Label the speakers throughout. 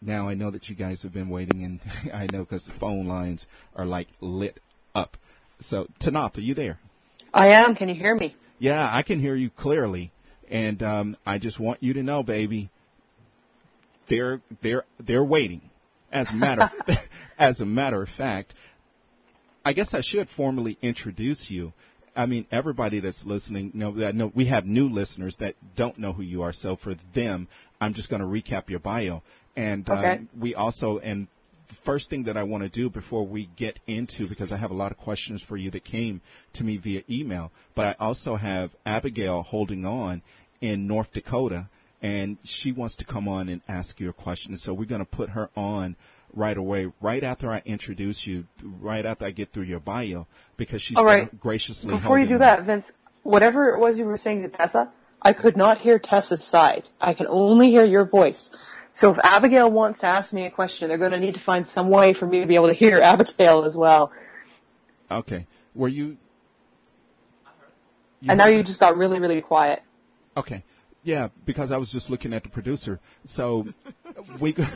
Speaker 1: Now I know that you guys have been waiting, and I know because the phone lines are like lit up. So, Tanaath, are you there?
Speaker 2: I am. Can you hear me?
Speaker 1: Yeah, I can hear you clearly, and I just want you to know, baby, they're waiting. As a matter of fact, I guess I should formally introduce you. I mean, everybody that's listening, know we have new listeners that don't know who you are. So for them, I'm just going to recap your bio. And
Speaker 2: okay.
Speaker 1: We also, and the first thing that I want to do before we get into, because I have a lot of questions for you that came to me via email, but I also have Abigail holding on in North Dakota, and she wants to come on and ask you a question. So we're going to put her on right away, right after I introduce you, right after I get through your bio, because she's graciously
Speaker 2: Before you do that, Vince, whatever it was you were saying to Tessa, I could not hear Tessa's side. I can only hear your voice. So if Abigail wants to ask me a question, they're going to need to find some way for me to be able to hear Abigail as well.
Speaker 1: Okay. Were you
Speaker 2: and now you just got really, really quiet.
Speaker 1: Okay. Yeah, because I was just looking at the producer. So because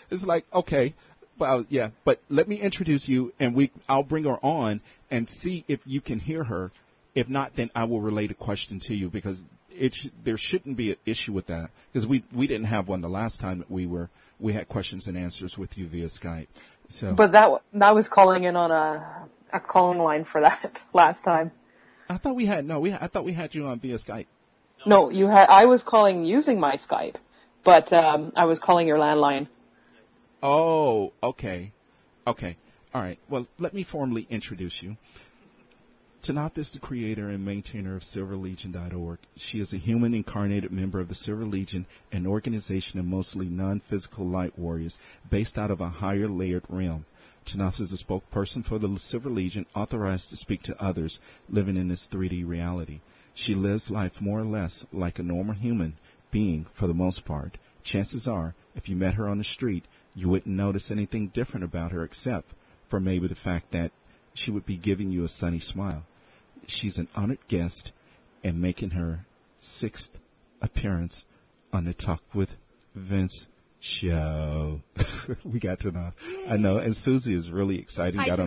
Speaker 1: it's like, okay, well, yeah, but let me introduce you, and I'll bring her on and see if you can hear her. If not, then I will relate a question to you, because there shouldn't be an issue with that, because we didn't have one the last time that we had questions and answers with you via Skype. So,
Speaker 2: but that was calling in on a calling line for that last time.
Speaker 1: I thought we had you on via Skype.
Speaker 2: No, you had. I was calling using my Skype, but I was calling your landline.
Speaker 1: Oh, okay. All right. Well, let me formally introduce you. Tanaath is the creator and maintainer of SilverLegion.org. She is a human incarnated member of the Silver Legion, an organization of mostly non-physical light warriors based out of a higher layered realm. Tanaath is a spokesperson for the Silver Legion, authorized to speak to others living in this 3D reality. She lives life more or less like a normal human being for the most part. Chances are, if you met her on the street, you wouldn't notice anything different about her except for maybe the fact that she would be giving you a sunny smile. She's an honored guest and making her 6th appearance on the Talk with Vince show. We got Tanaath. I know, and Susie is really excited.
Speaker 3: Hi,
Speaker 1: got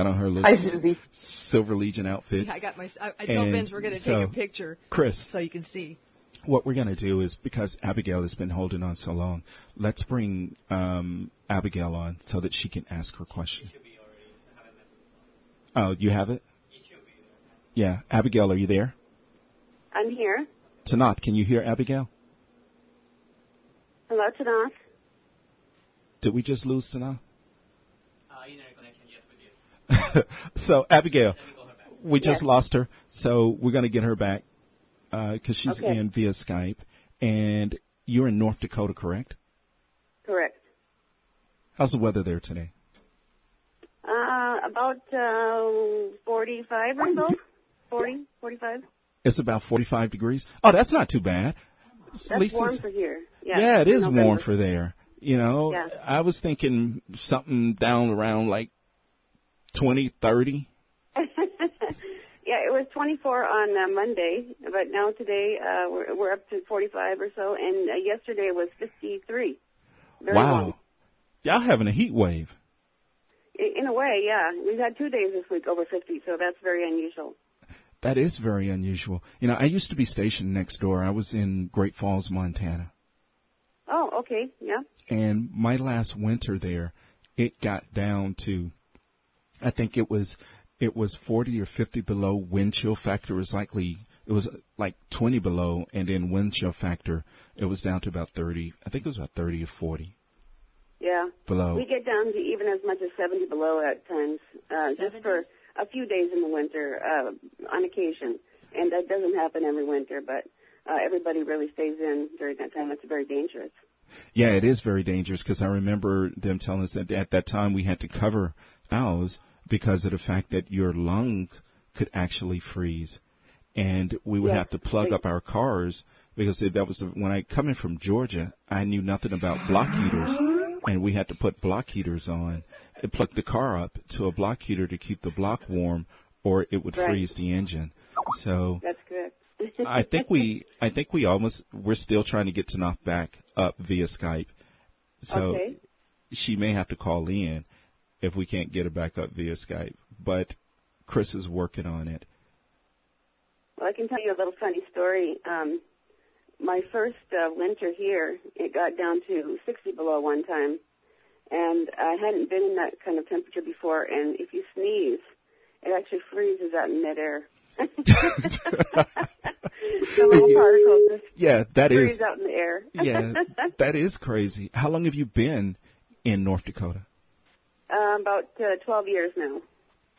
Speaker 1: on her little
Speaker 2: Hi, Susie.
Speaker 1: Silver Legion outfit.
Speaker 3: Yeah, I told Vince we're going to take a picture,
Speaker 1: Chris,
Speaker 3: so you can see.
Speaker 1: What we're going to do is, because Abigail has been holding on so long, let's bring Abigail on so that she can ask her question. Oh, you have it? Yeah. Abigail, are you there?
Speaker 4: I'm here.
Speaker 1: Tanaath, can you hear Abigail?
Speaker 4: Hello, Tanaath.
Speaker 1: Did we just lose Tanaath?
Speaker 5: Internet connection, yes, we did.
Speaker 1: So, Abigail, we just lost her, so we're going to get her back because she's in via Skype. And you're in North Dakota, correct?
Speaker 4: Correct.
Speaker 1: How's the weather there today?
Speaker 4: About 45 or so. 40, 45.
Speaker 1: It's about 45 degrees. Oh, that's not too bad.
Speaker 4: That's warm for here.
Speaker 1: Yeah, it is warm for there. You know,
Speaker 4: yeah.
Speaker 1: I was thinking something down around like 20, 30.
Speaker 4: Yeah, it was 24 on Monday, but now today we're up to 45 or so, and yesterday it was 53. Very warm.
Speaker 1: Y'all having a heat wave.
Speaker 4: In a way, yeah. We've had 2 days this week over 50, so that's very unusual.
Speaker 1: That is very unusual. You know, I used to be stationed next door. I was in Great Falls, Montana.
Speaker 4: Oh, okay, yeah.
Speaker 1: And my last winter there, it got down to, I think it was 40 or 50 below. Wind chill factor was it was like 20 below, and then wind chill factor, it was down to about 30. I think it was about 30 or 40.
Speaker 4: Yeah.
Speaker 1: Below.
Speaker 4: We get down to even as much as 70 below at times, just for a few days in the winter, on occasion. And that doesn't happen every winter, but everybody really stays in during that time. It's very dangerous.
Speaker 1: Yeah, it is very dangerous, because I remember them telling us that at that time we had to cover ours because of the fact that your lungs could actually freeze. And we would have to plug up our cars, because that was when I coming from Georgia, I knew nothing about block heaters. And we had to put block heaters on and plug the car up to a block heater to keep the block warm, or it would freeze the engine. So
Speaker 4: that's good.
Speaker 1: I think we're still trying to get Tanaath back up via Skype. So
Speaker 4: Okay.
Speaker 1: she may have to call in if we can't get her back up via Skype. But Chris is working on it.
Speaker 4: Well, I can tell you a little funny story. My first winter here, it got down to 60 below one time. And I hadn't been in that kind of temperature before. And if you sneeze, it actually freezes out in midair. The little particles just freeze out in the air.
Speaker 1: Yeah, that is crazy. How long have you been in North Dakota?
Speaker 4: About 12 years now.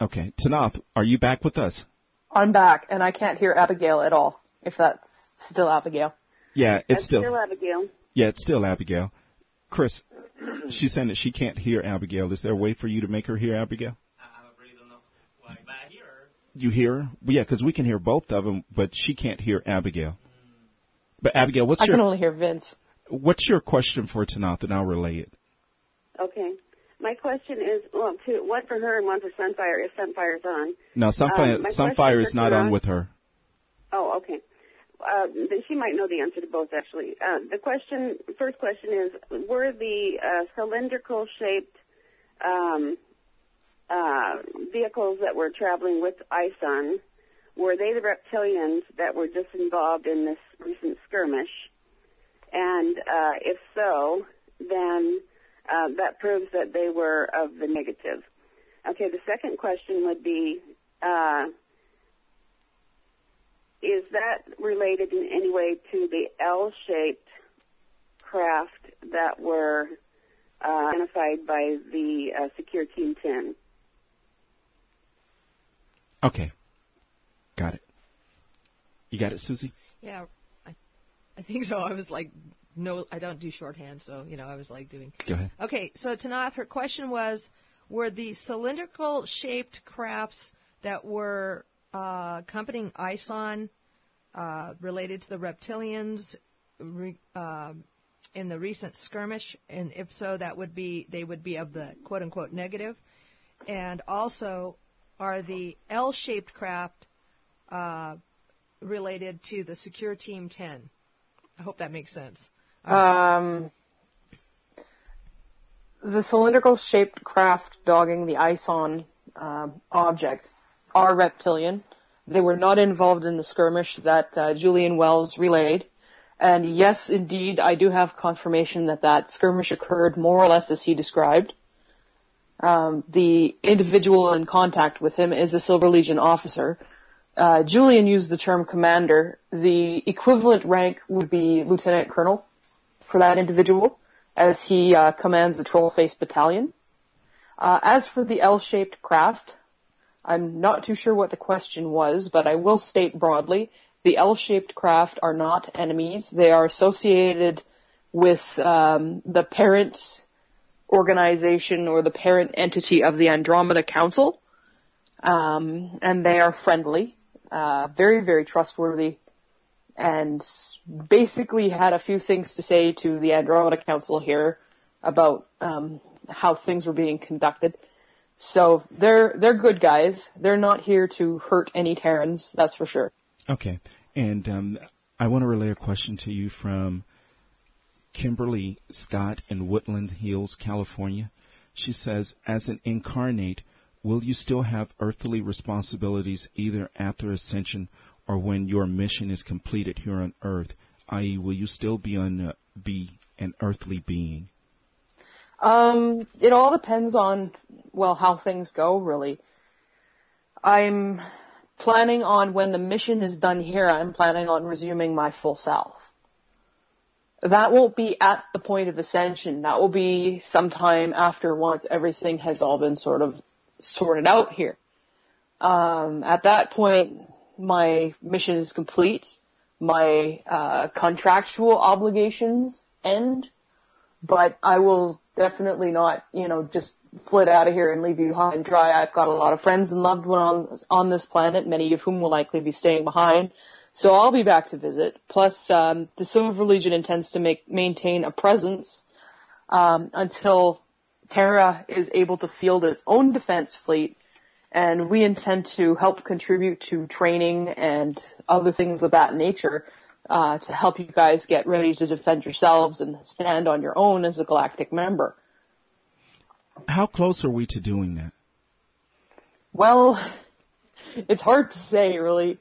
Speaker 1: Okay. Tanaath, are you back with us?
Speaker 2: I'm back, and I can't hear Abigail at all, if that's still Abigail.
Speaker 1: Yeah,
Speaker 4: That's still Abigail.
Speaker 1: Yeah, it's still Abigail. Chris, she's saying that she can't hear Abigail. Is there a way for you to make her hear Abigail?
Speaker 5: I really don't know why, but I hear her.
Speaker 1: You hear her? Well, yeah, because we can hear both of them, but she can't hear Abigail. But Abigail,
Speaker 2: I can only hear Vince.
Speaker 1: What's your question for Tanaath, and I'll relay it.
Speaker 4: Okay. My question is, one for her and one for Sunfire, if Sunfire's on.
Speaker 1: No, Sunfire is not on with her.
Speaker 4: Oh, okay. Then she might know the answer to both, actually. First question is, were the cylindrical-shaped vehicles that were traveling with ISON, were they the reptilians that were just involved in this recent skirmish? And if so, then that proves that they were of the negative. Okay, the second question would be, is that related in any way to the L-shaped craft that were identified by the Secure Team 10?
Speaker 1: Okay. Got it. You got it, Susie?
Speaker 3: Yeah, I think so. I was like, no, I don't do shorthand, so, I was like doing.
Speaker 1: Go ahead.
Speaker 3: Okay, so Tanaath, her question was, were the cylindrical-shaped crafts that were accompanying ISON related to the reptilians in the recent skirmish? And if so, they would be of the quote-unquote negative. And also, are the L-shaped craft related to the Secure Team 10? I hope that makes sense.
Speaker 2: The cylindrical-shaped craft dogging the ISON object are reptilian. They were not involved in the skirmish that Julian Wells relayed. And yes, indeed, I do have confirmation that skirmish occurred more or less as he described. The individual in contact with him is a Silver Legion officer. Julian used the term commander. The equivalent rank would be Lieutenant Colonel for that individual, as he commands the Trollface Battalion. As for the L-shaped craft, I'm not too sure what the question was, but I will state broadly, the L-shaped craft are not enemies. They are associated with the parent organization or the parent entity of the Andromeda Council, and they are friendly, very, very trustworthy, and basically had a few things to say to the Andromeda Council here about how things were being conducted. So they're good guys. They're not here to hurt any Terrans, that's for sure.
Speaker 1: Okay. And I want to relay a question to you from Kimberly Scott in Woodland Hills, California. She says, as an incarnate, will you still have earthly responsibilities either after ascension or when your mission is completed here on Earth, i.e., will you still be an earthly being?
Speaker 2: It all depends on, how things go, really. I'm planning on, when the mission is done here, I'm planning on resuming my full self. That won't be at the point of ascension. That will be sometime after, once everything has all been sort of sorted out here. At that point, my mission is complete. My contractual obligations end. But I will definitely not, just flit out of here and leave you high and dry. I've got a lot of friends and loved ones on this planet, many of whom will likely be staying behind. So I'll be back to visit. Plus, the Silver Legion intends to maintain a presence until Terra is able to field its own defense fleet And we intend to help contribute to training and other things of that nature to help you guys get ready to defend yourselves and stand on your own as a galactic member.
Speaker 1: How close are we to doing that?
Speaker 2: Well, it's hard to say, really.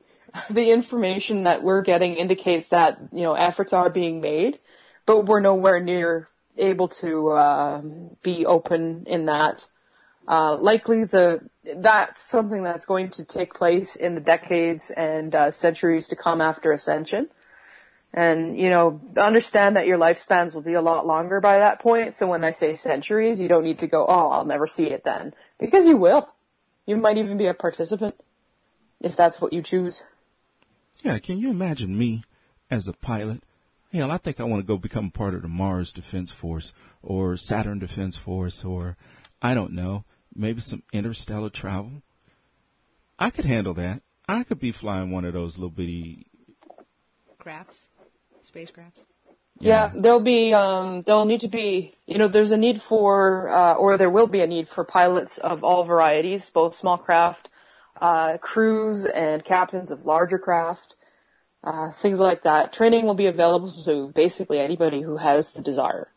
Speaker 2: The information that we're getting indicates that, efforts are being made, but we're nowhere near able to be open in that. Likely that's something that's going to take place in the decades and centuries to come after Ascension. And, understand that your lifespans will be a lot longer by that point. So when I say centuries, you don't need to go, oh, I'll never see it then. Because you will. You might even be a participant, if that's what you choose.
Speaker 1: Yeah, can you imagine me as a pilot? Hell, I think I want to go become part of the Mars Defense Force or Saturn Defense Force or, I don't know, maybe some interstellar travel. I could handle that. I could be flying one of those little bitty
Speaker 3: spacecrafts.
Speaker 2: Yeah, there'll need to be, there's a need for, or there will be a need for pilots of all varieties, both small craft, crews and captains of larger craft, things like that. Training will be available to basically anybody who has the desire.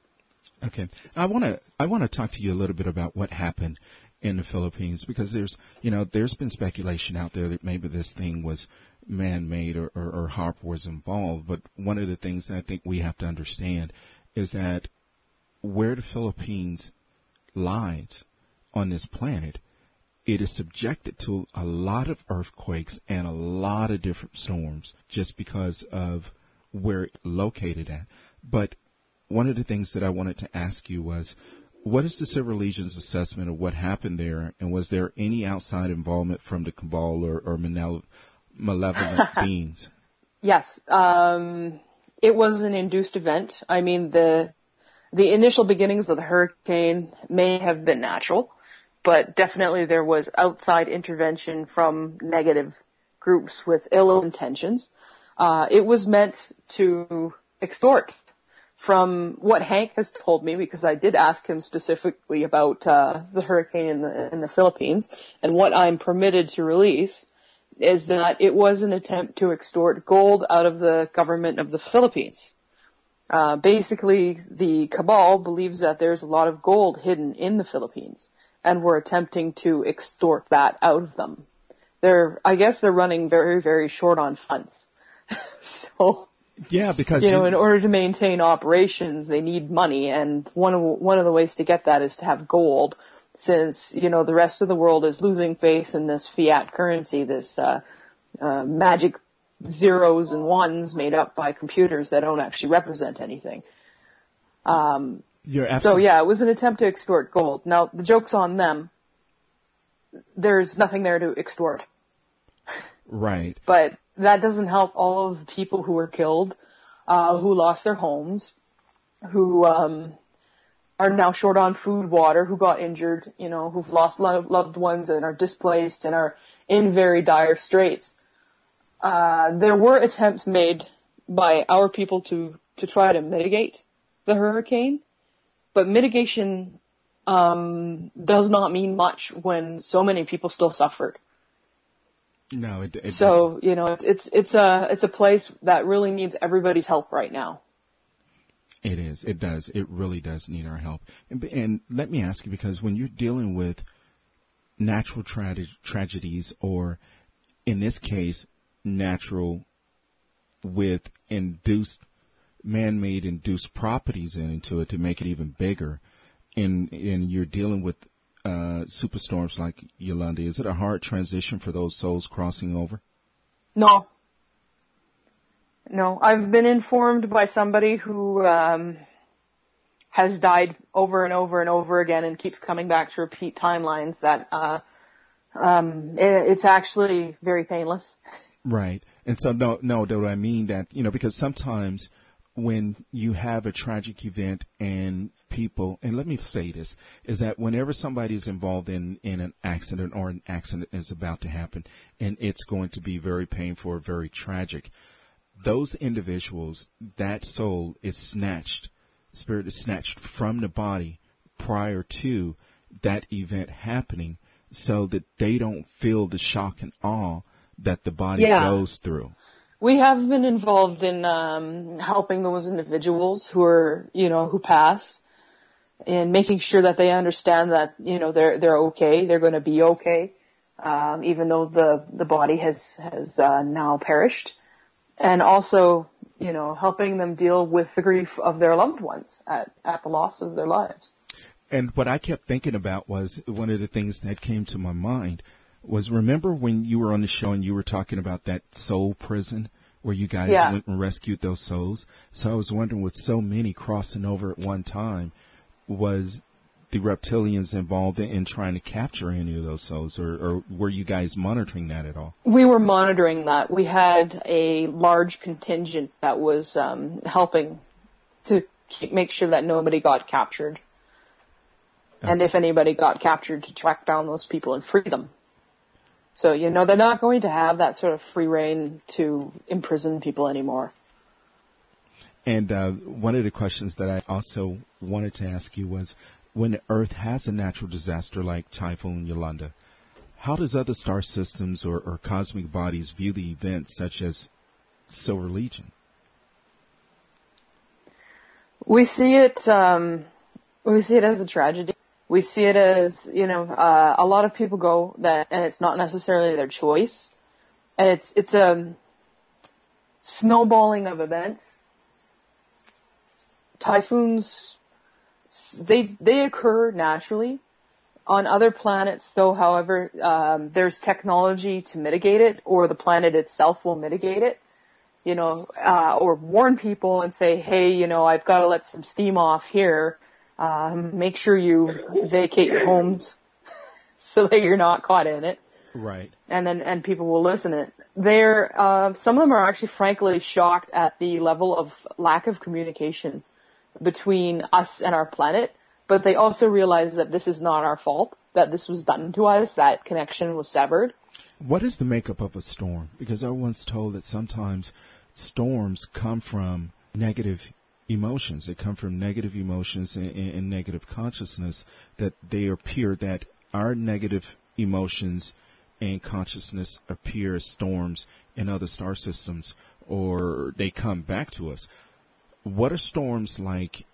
Speaker 1: Okay. I want to talk to you a little bit about what happened in the Philippines, because there's been speculation out there that maybe this thing was man-made or HAARP was involved. But one of the things that I think we have to understand is that where the Philippines lies on this planet, it is subjected to a lot of earthquakes and a lot of different storms just because of where it's located at. But one of the things that I wanted to ask you was, what is the Silver Legion's assessment of what happened there, and was there any outside involvement from the cabal or malevolent beings?
Speaker 2: Yes. It was an induced event. I mean, the initial beginnings of the hurricane may have been natural, but definitely there was outside intervention from negative groups with ill intentions. It was meant to extort. From what Hank has told me, because I did ask him specifically about the hurricane in the Philippines, and what I'm permitted to release is that it was an attempt to extort gold out of the government of the Philippines. Basically, the cabal believes that there's a lot of gold hidden in the Philippines, and we're attempting to extort that out of them. I guess they're running very, very short on funds. So...
Speaker 1: Yeah, because
Speaker 2: in order to maintain operations, they need money, and one of the ways to get that is to have gold, since the rest of the world is losing faith in this fiat currency, this magic zeros and ones made up by computers that don't actually represent anything. So yeah, it was an attempt to extort gold. Now the joke's on them. There's nothing there to extort.
Speaker 1: Right.
Speaker 2: But that doesn't help all of the people who were killed, who lost their homes, who are now short on food, water, who got injured, who've lost loved ones and are displaced and are in very dire straits. There were attempts made by our people to try to mitigate the hurricane, but mitigation does not mean much when so many people still suffered.
Speaker 1: No, it
Speaker 2: so it's a place that really needs everybody's help right now.
Speaker 1: It is. It does. It really does need our help. And let me ask you, because when you're dealing with natural tragedies, or in this case, natural with man-made induced properties into it to make it even bigger, and you're dealing with superstorms like Yolanda, is it a hard transition for those souls crossing over?
Speaker 2: No. I've been informed by somebody who has died over and over and over again and keeps coming back to repeat timelines that it's actually very painless.
Speaker 1: Right. And so do I mean that, because sometimes when you have a tragic event and people, and let me say this, is that whenever somebody is involved in an accident, or an accident is about to happen, and it's going to be very painful or very tragic, those individuals, that soul is snatched, spirit is snatched from the body prior to that event happening, so that they don't feel the shock and awe that the body goes through.
Speaker 2: We have been involved in helping those individuals who are, who pass, and making sure that they understand that, they're okay, they're going to be okay, even though the body has now perished. And also, helping them deal with the grief of their loved ones at the loss of their lives.
Speaker 1: And what I kept thinking about was, one of the things that came to my mind was, remember when you were on the show and you were talking about that soul prison where you guys went and rescued those souls? So I was wondering, with so many crossing over at one time, was the reptilians involved in trying to capture any of those souls, or were you guys monitoring that at all?
Speaker 2: We were monitoring that. We had a large contingent that was helping to make sure that nobody got captured. Okay. And if anybody got captured, to track down those people and free them. So, they're not going to have that sort of free reign to imprison people anymore.
Speaker 1: And one of the questions that I also wanted to ask you was, when the Earth has a natural disaster like Typhoon Yolanda, how does other star systems or cosmic bodies view the event, such as Silver Legion?
Speaker 2: We see it as a tragedy. We see it as, a lot of people go that, and it's not necessarily their choice. And it's a snowballing of events. Typhoons, they occur naturally. On other planets, though, however, there's technology to mitigate it, or the planet itself will mitigate it, or warn people and say, hey, I've got to let some steam off here. Make sure you vacate your homes so that you're not caught in it.
Speaker 1: Right.
Speaker 2: And people will listen to it. Some of them are actually frankly shocked at the level of lack of communication between us and our planet, but they also realize that this is not our fault, that this was done to us, that connection was severed.
Speaker 1: What is the makeup of a storm? Because I was once told that sometimes storms come from negative emotions. They come from negative emotions and negative consciousness, that they appear, that our negative emotions and consciousness appear as storms in other star systems, or they come back to us. What are storms like?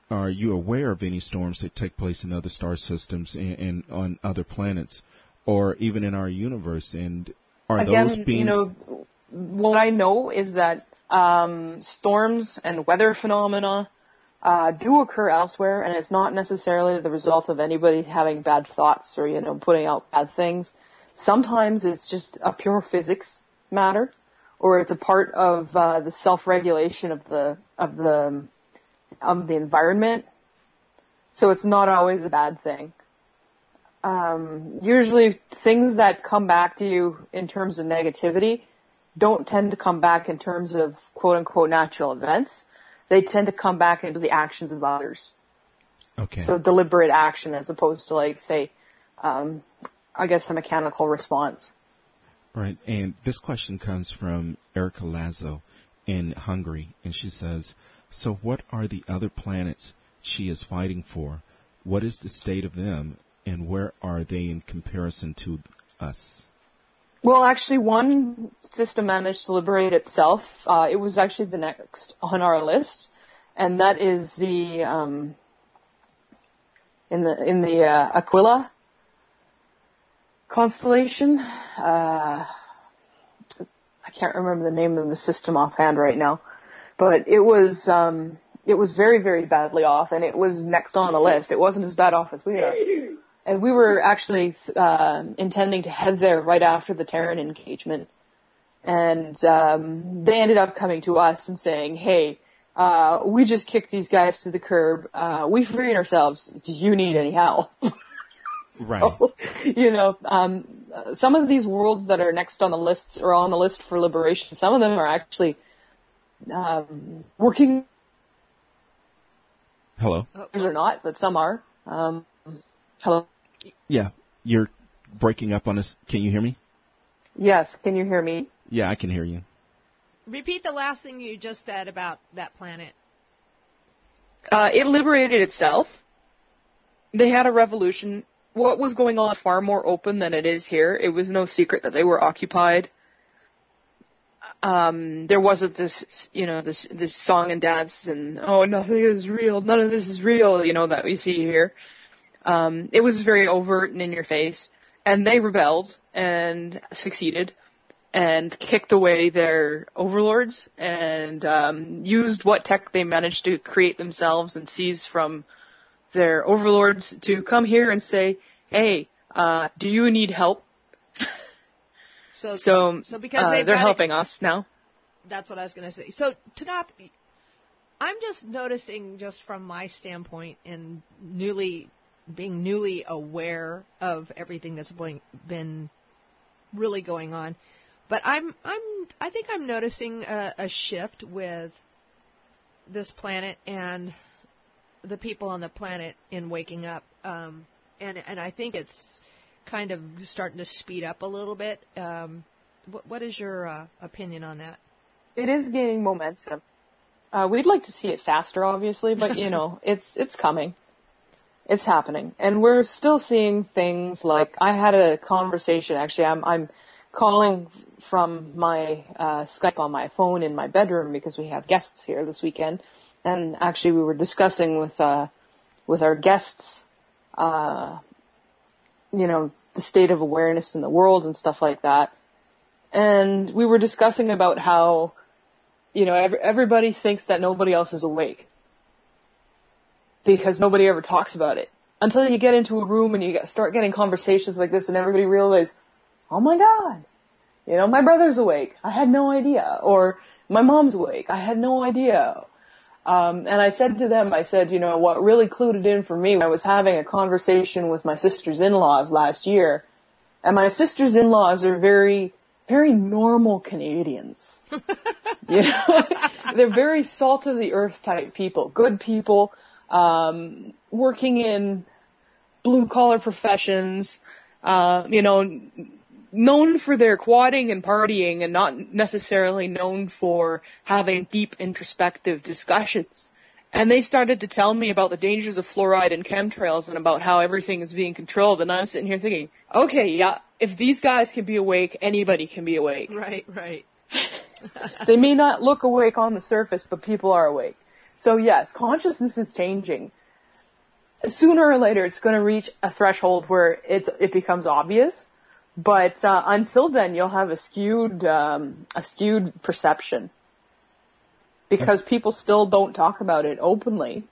Speaker 1: Are you aware of any storms that take place in other star systems and on other planets, or even in our universe? And are those beings?
Speaker 2: What I know is that storms and weather phenomena do occur elsewhere, and it's not necessarily the result of anybody having bad thoughts or putting out bad things. Sometimes it's just a pure physics matter, or it's a part of the self-regulation of the environment. So it's not always a bad thing. Usually things that come back to you in terms of negativity don't tend to come back in terms of quote-unquote natural events. They tend to come back into the actions of others.
Speaker 1: Okay.
Speaker 2: So deliberate action as opposed to, say, I guess a mechanical response.
Speaker 1: Right. And this question comes from Erica Lazo in Hungary. And she says, so what are the other planets she is fighting for? What is the state of them? And where are they in comparison to us?
Speaker 2: Well, actually, one system managed to liberate itself. It was actually the next on our list, and that is the in the Aquila constellation. I can't remember the name of the system offhand right now, but it was very, very badly off, and it was next on the list. It wasn't as bad off as we are. And we were actually intending to head there right after the Terran engagement. And they ended up coming to us and saying, hey, we just kicked these guys to the curb. We freed ourselves. Do you need any help?
Speaker 1: Right.
Speaker 2: So, some of these worlds that are next on the lists or on the list for liberation, some of them are actually working.
Speaker 1: Hello?
Speaker 2: Others are not, but some are. Hello?
Speaker 1: Yeah, you're breaking up on us. Can you hear me?
Speaker 2: Yes, can you hear me?
Speaker 1: Yeah, I can hear you.
Speaker 3: Repeat the last thing you just said about that planet.
Speaker 2: It liberated itself. They had a revolution what was going on far more open than it is here. It was no secret that they were occupied. There wasn't this, this song and dance and, oh, nothing is real, none of this is real, that we see here. It was very overt and in your face. And they rebelled and succeeded and kicked away their overlords and used what tech they managed to create themselves and seize from their overlords to come here and say, hey, do you need help? So because they're helping us now.
Speaker 3: That's what I was going to say. So, Tanaath, I'm just noticing, just from my standpoint, and being newly aware of everything that's been really going on, but I think I'm noticing a shift with this planet and the people on the planet in waking up, and I think it's kind of starting to speed up a little bit. What is your opinion on that?
Speaker 2: It is gaining momentum. We'd like to see it faster, obviously, but it's coming. It's happening, and we're still seeing things like I had a conversation. Actually, I'm calling from my Skype on my phone in my bedroom because we have guests here this weekend, and actually we were discussing with our guests, the state of awareness in the world and stuff like that. And we were discussing about how, everybody thinks that nobody else is awake because nobody ever talks about it until you get into a room and you start getting conversations like this and everybody realizes, oh my God, my brother's awake. I had no idea. Or my mom's awake. I had no idea. And I said to them, what really clued it in for me, I was having a conversation with my sister's in-laws last year, and my sister's in-laws are very, very normal Canadians. They're very salt of the earth type people, good people, working in blue collar professions, known for their quadding and partying and not necessarily known for having deep introspective discussions. And they started to tell me about the dangers of fluoride and chemtrails and about how everything is being controlled. And I'm sitting here thinking, okay, yeah, if these guys can be awake, anybody can be awake.
Speaker 3: Right.
Speaker 2: They may not look awake on the surface, but people are awake. So yes, consciousness is changing. Sooner or later, it's going to reach a threshold where it becomes obvious. But until then, you'll have a skewed perception because people still don't talk about it openly,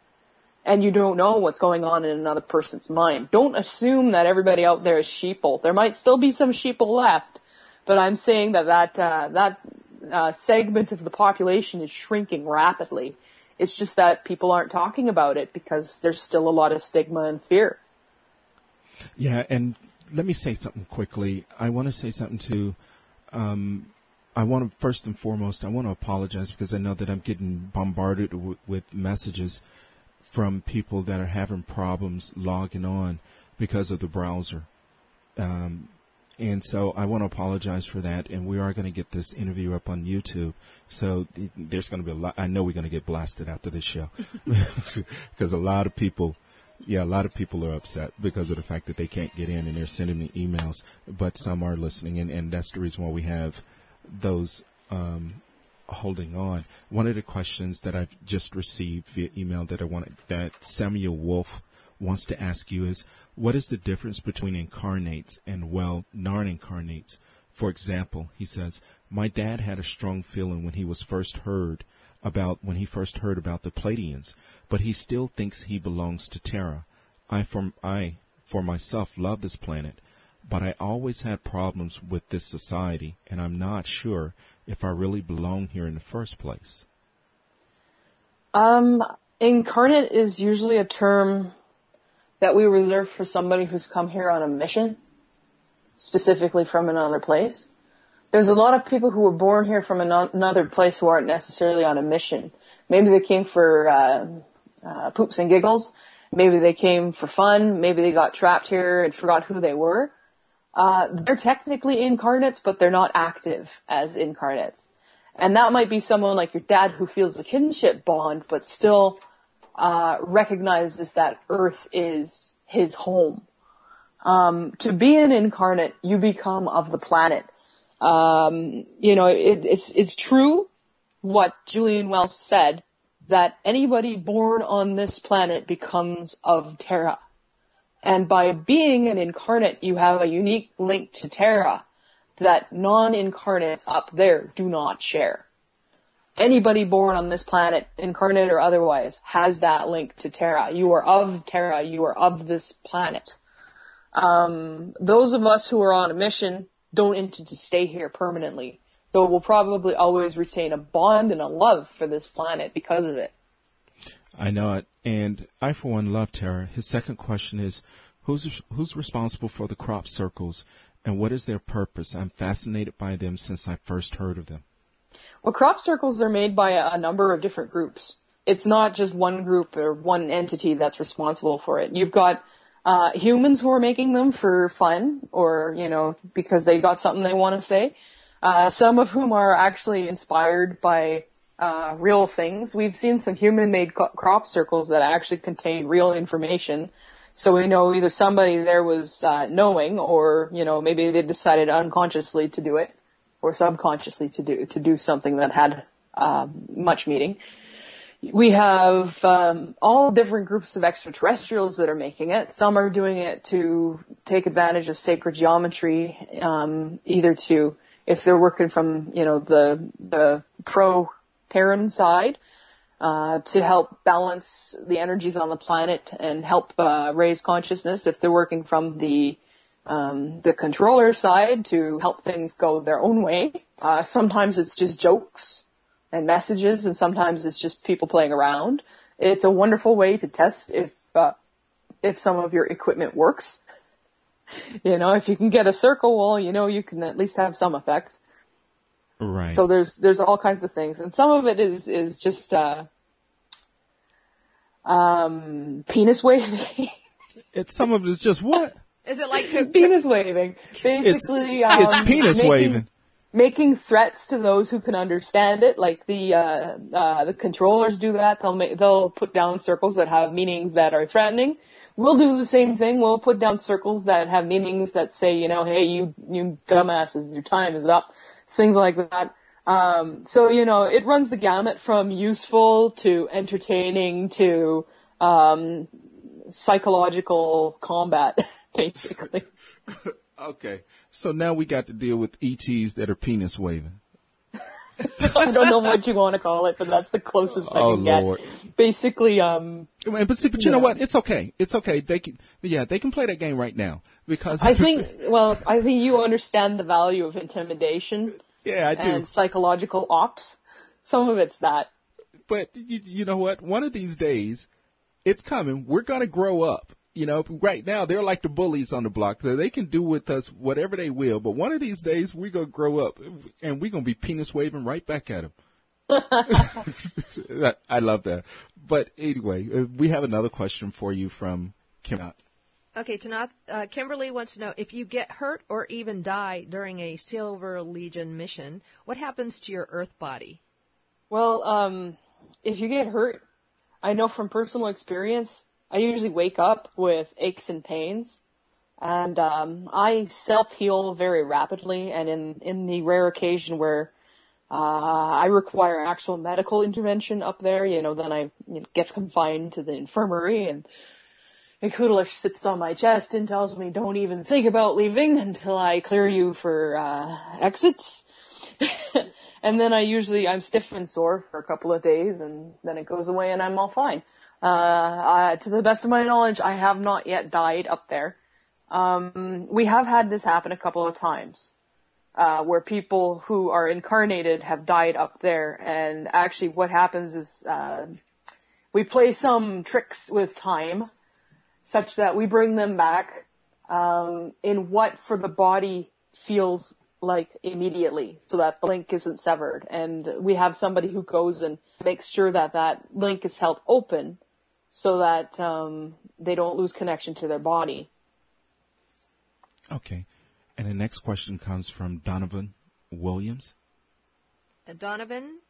Speaker 2: and you don't know what's going on in another person's mind. Don't assume that everybody out there is sheeple. There might still be some sheeple left, but I'm saying that segment of the population is shrinking rapidly. It's just that people aren't talking about it because there's still a lot of stigma and fear.
Speaker 1: Yeah, and let me say something quickly. I want to say something to, first and foremost, I want to apologize because I know that I'm getting bombarded with messages from people that are having problems logging on because of the browser. And so I want to apologize for that, and we are going to get this interview up on YouTube. So there's going to be a lot. I know we're going to get blasted after this show because a lot of people are upset because of the fact that they can't get in, and they're sending me emails, but some are listening, and that's the reason why we have those holding on. One of the questions that I've just received via email that Samuel Wolf wants to ask you is, what is the difference between incarnates and, non-incarnates? For example, he says, my dad had a strong feeling when he first heard about the Pleiadians, but he still thinks he belongs to Terra. I, for myself, love this planet, but I always had problems with this society, and I'm not sure if I really belong here in the first place.
Speaker 2: Incarnate is usually a term that we reserve for somebody who's come here on a mission, specifically from another place. There's a lot of people who were born here from another place who aren't necessarily on a mission. Maybe they came for poops and giggles. Maybe they came for fun. Maybe they got trapped here and forgot who they were. They're technically incarnates, but they're not active as incarnates. And that might be someone like your dad who feels the kinship bond, but still recognizes that Earth is his home. To be an incarnate, you become of the planet. It's true what Julian Welch said, that anybody born on this planet becomes of Terra. And by being an incarnate, you have a unique link to Terra that non-incarnates up there do not share. Anybody born on this planet, incarnate or otherwise, has that link to Terra. You are of Terra. You are of this planet. Those of us who are on a mission don't intend to stay here permanently, though we'll probably always retain a bond and a love for this planet because of it.
Speaker 1: I know it, and I, for one, love Terra. His second question is, who's responsible for the crop circles, and what is their purpose? I'm fascinated by them since I first heard of them.
Speaker 2: Well, crop circles are made by a number of different groups. It's not just one group or one entity that's responsible for it. You've got humans who are making them for fun or, because they got something they want to say. Some of whom are actually inspired by real things. We've seen some human-made crop circles that actually contain real information. So we know either somebody there was knowing, or maybe they decided unconsciously to do it, or subconsciously to do something that had much meaning. We have all different groups of extraterrestrials that are making it. Some are doing it to take advantage of sacred geometry, either to, if they're working from the pro-Terran side, to help balance the energies on the planet and help raise consciousness. If they're working from the controller side, to help things go their own way. Sometimes it's just jokes and messages, and sometimes it's just people playing around. It's a wonderful way to test if some of your equipment works. If you can get a circle, well, you can at least have some effect.
Speaker 1: Right.
Speaker 2: So there's all kinds of things, and some of it is just penis waving.
Speaker 1: Some of it is just what?
Speaker 3: Is it like
Speaker 2: penis waving? Basically,
Speaker 1: it's penis waving.
Speaker 2: Making threats to those who can understand it, like the controllers do that. They'll put down circles that have meanings that are threatening. We'll do the same thing. We'll put down circles that have meanings that say, hey, you dumbasses, your time is up. Things like that. So it runs the gamut from useful to entertaining to psychological combat, basically.
Speaker 1: Okay. So now we got to deal with ETs that are penis waving.
Speaker 2: I don't know what you want to call it, but that's the closest I can
Speaker 1: Lord.
Speaker 2: get. Basically,
Speaker 1: but you know what? It's okay. It's okay. They can play that game right now because
Speaker 2: I think you understand the value of intimidation.
Speaker 1: Yeah, I do.
Speaker 2: And psychological ops. Some of it's that.
Speaker 1: But you know what? One of these days, it's coming. We're going to grow up. Right now, they're like the bullies on the block. They can do with us whatever they will. But one of these days, we're going to grow up, and we're going to be penis waving right back at them. I love that. But anyway, we have another question for you from Kim.
Speaker 3: Okay, Tanaath, Kimberly wants to know, if you get hurt or even die during a Silver Legion mission, what happens to your Earth body?
Speaker 2: Well, if you get hurt, I know from personal experience, I usually wake up with aches and pains, and I self-heal very rapidly, and in the rare occasion where I require actual medical intervention up there, then I get confined to the infirmary, and Kudelich sits on my chest and tells me, don't even think about leaving until I clear you for exits. And then I'm stiff and sore for a couple of days, and then it goes away and I'm all fine. To the best of my knowledge, I have not yet died up there. We have had this happen a couple of times, where people who are incarnated have died up there, and actually what happens is, we play some tricks with time, such that we bring them back in what for the body feels like immediately, so that the link isn't severed. And we have somebody who goes and makes sure that that link is held open so that they don't lose connection to their body.
Speaker 1: Okay. And the next question comes from Donovan Williams.
Speaker 3: Donovan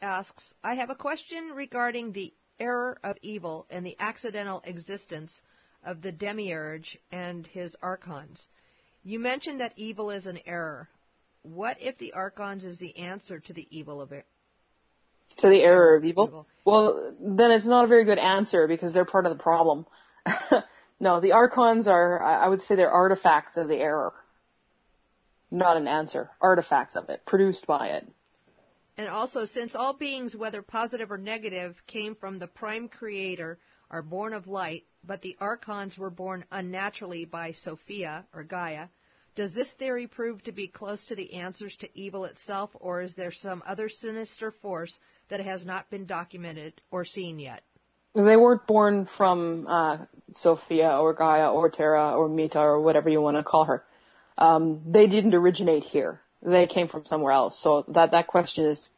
Speaker 3: asks, I have a question regarding the error of evil and the accidental existence of the demiurge and his archons. You mentioned that evil is an error. What if the archons is the answer to the evil of it?
Speaker 2: To the error of evil? Well, then it's not a very good answer because they're part of the problem. No, the archons are, I would say they're artifacts of the error. Not an answer. Artifacts of it, produced by it.
Speaker 3: And also, since all beings, whether positive or negative, came from the prime creator, are born of light, but the archons were born unnaturally by Sophia, or Gaia, does this theory prove to be close to the answers to evil itself, or is there some other sinister force that has not been documented or seen yet?
Speaker 2: They weren't born from Sophia or Gaia or Terra or Mita or whatever you want to call her. They didn't originate here. They came from somewhere else. So that question is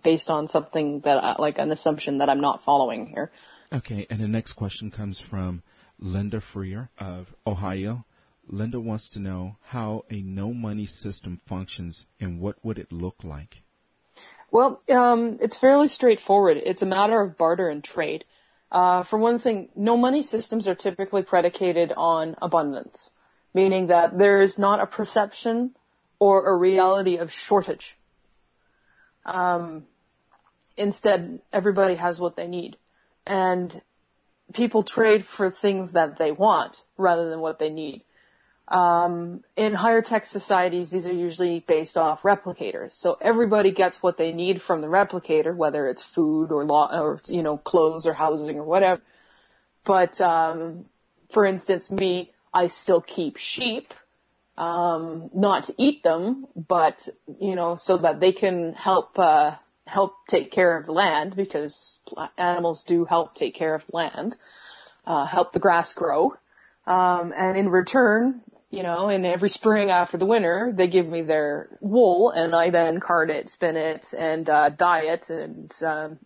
Speaker 2: based on something that, like an assumption that I'm not following here.
Speaker 1: Okay, and the next question comes from Linda Freer of Ohio. Linda wants to know how a no-money system functions and what would it look like?
Speaker 2: Well, it's fairly straightforward. It's a matter of barter and trade. For one thing, no-money systems are typically predicated on abundance, meaning that there is not a perception or a reality of shortage. Instead, everybody has what they need. And people trade for things that they want rather than what they need. In higher tech societies, these are usually based off replicators. So everybody gets what they need from the replicator, whether it's food or clothes or housing or whatever. But, for instance, me, I still keep sheep, not to eat them, but, so that they can help take care of the land, because animals do help take care of the land, help the grass grow. And in return, in every spring after the winter, they give me their wool, and I then card it, spin it, and dye it, and,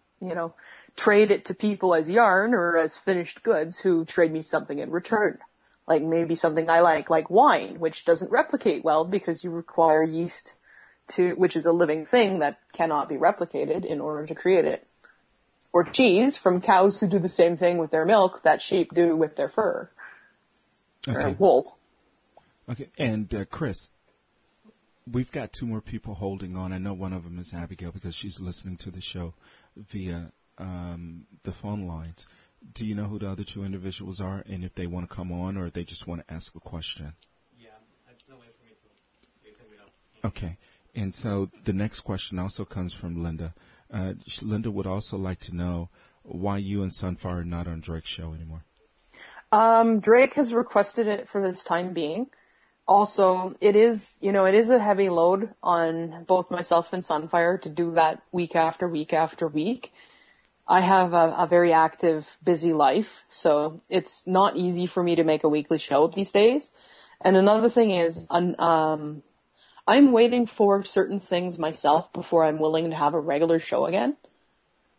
Speaker 2: trade it to people as yarn or as finished goods who trade me something in return. Like maybe something I like wine, which doesn't replicate well because you require yeast which is a living thing that cannot be replicated in order to create it. Or cheese from cows who do the same thing with their milk that sheep do with their fur.
Speaker 1: Okay.
Speaker 2: Or wool.
Speaker 1: Okay, and Chris, we've got two more people holding on. I know one of them is Abigail because she's listening to the show via the phone lines. Do you know who the other two individuals are, and if they want to come on or if they just want to ask a question?
Speaker 5: Yeah, that's no way for me to let me know.
Speaker 1: Okay, and so the next question also comes from Linda. Linda would also like to know why you and Sunfire are not on Drake's show anymore.
Speaker 2: Drake has requested it for this time being. Also, it is a heavy load on both myself and Sunfire to do that week after week after week. I have a very active, busy life, so it's not easy for me to make a weekly show these days. And another thing is, I'm waiting for certain things myself before I'm willing to have a regular show again.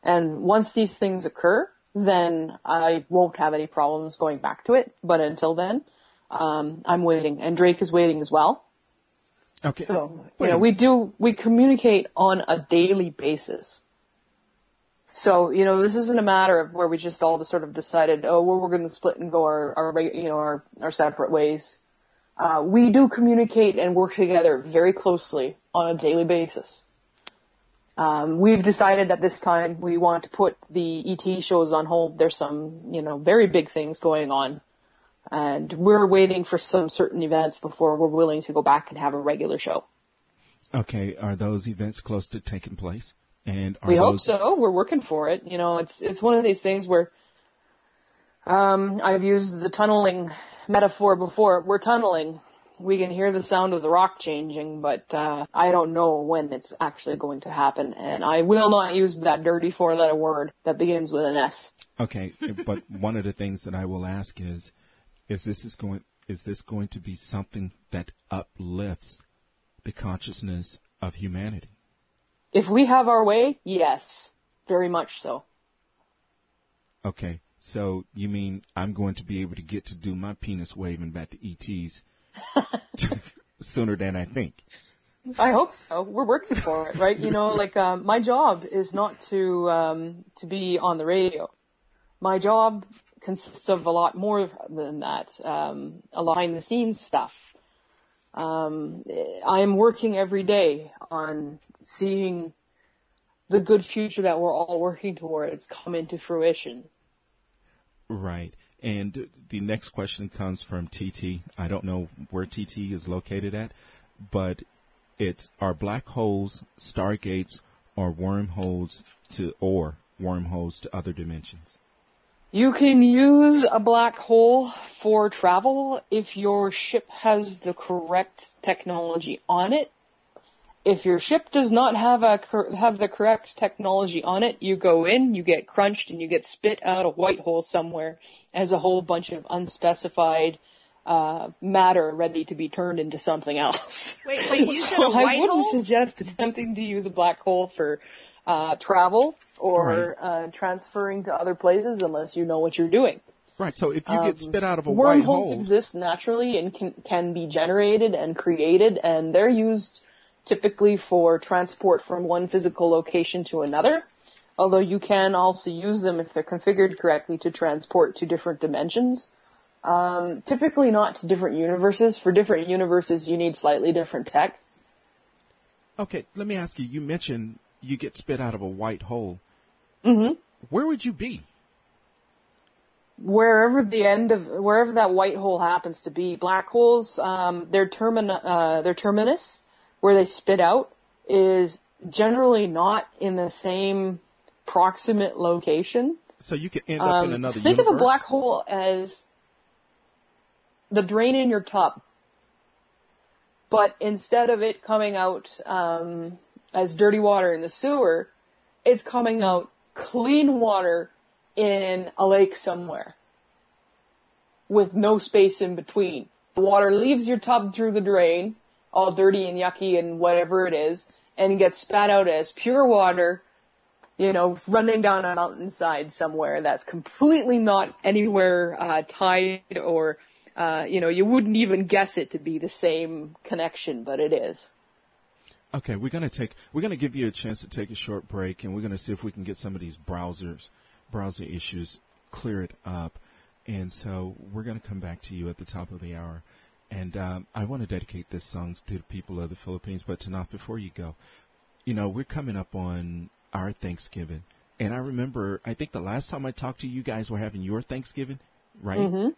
Speaker 2: And once these things occur, then I won't have any problems going back to it. But until then, I'm waiting, and Drake is waiting as well.
Speaker 1: Okay.
Speaker 2: So, we communicate on a daily basis. So, this isn't a matter of where we just all sort of decided, we're going to split and go our separate ways. We do communicate and work together very closely on a daily basis. We've decided at this time we want to put the ET shows on hold. There's some, very big things going on. And we're waiting for some certain events before we're willing to go back and have a regular show.
Speaker 1: Okay. Are those events close to taking place? And
Speaker 2: we hope so. We're working for it. It's one of these things where, I've used the tunneling metaphor before. We're tunneling. We can hear the sound of the rock changing, but I don't know when it's actually going to happen. And I will not use that dirty 4-letter word that begins with an S.
Speaker 1: Okay, but one of the things that I will ask is this going to be something that uplifts the consciousness of humanity?
Speaker 2: If we have our way, yes, very much so.
Speaker 1: Okay, so you mean I'm going to be able to get to do my penis waving back to ETs sooner than I think?
Speaker 2: I hope so. We're working for it, right? My job is not to be on the radio. My job consists of a lot more than that, a lot behind the scenes stuff. I am working every day on seeing the good future that we're all working towards come into fruition.
Speaker 1: Right. And the next question comes from TT. I don't know where TT is located at, but are black holes stargates or wormholes to other dimensions?
Speaker 2: You can use a black hole for travel if your ship has the correct technology on it. If your ship does not have the correct technology on it, you go in, you get crunched, and you get spit out a white hole somewhere as a whole bunch of unspecified matter ready to be turned into something else.
Speaker 3: Wait, you said a white hole?
Speaker 2: I wouldn't suggest attempting to use a black hole for travel or transferring to other places unless you know what you're doing.
Speaker 1: Right, so if you get spit out of a white hole...
Speaker 2: Wormholes exist naturally and can be generated and created, and they're used typically for transport from one physical location to another, although you can also use them if they're configured correctly to transport to different dimensions. Typically not to different universes. For different universes, you need slightly different tech.
Speaker 1: Okay, let me ask you, you mentioned you get spit out of a white hole.
Speaker 2: Mm-hmm.
Speaker 1: Where would you be?
Speaker 2: Wherever that white hole happens to be. Black holes, their terminus, where they spit out, is generally not in the same proximate location.
Speaker 1: So you could end up in another
Speaker 2: think
Speaker 1: universe?
Speaker 2: Think of a black hole as the drain in your tub. But instead of it coming out as dirty water in the sewer, it's coming out clean water in a lake somewhere with no space in between. The water leaves your tub through the drain, all dirty and yucky and whatever it is, and gets spat out as pure water, running down a mountainside somewhere that's completely not anywhere tied or, you wouldn't even guess it to be the same connection, but it is.
Speaker 1: Okay, we're going to give you a chance to take a short break, and we're going to see if we can get some of these browser issues cleared up. And so we're going to come back to you at the top of the hour. And I want to dedicate this song to the people of the Philippines. But Tanaath, before you go, we're coming up on our Thanksgiving. And I remember, I think the last time I talked to you, you guys were having your Thanksgiving, right?
Speaker 2: Mm-hmm.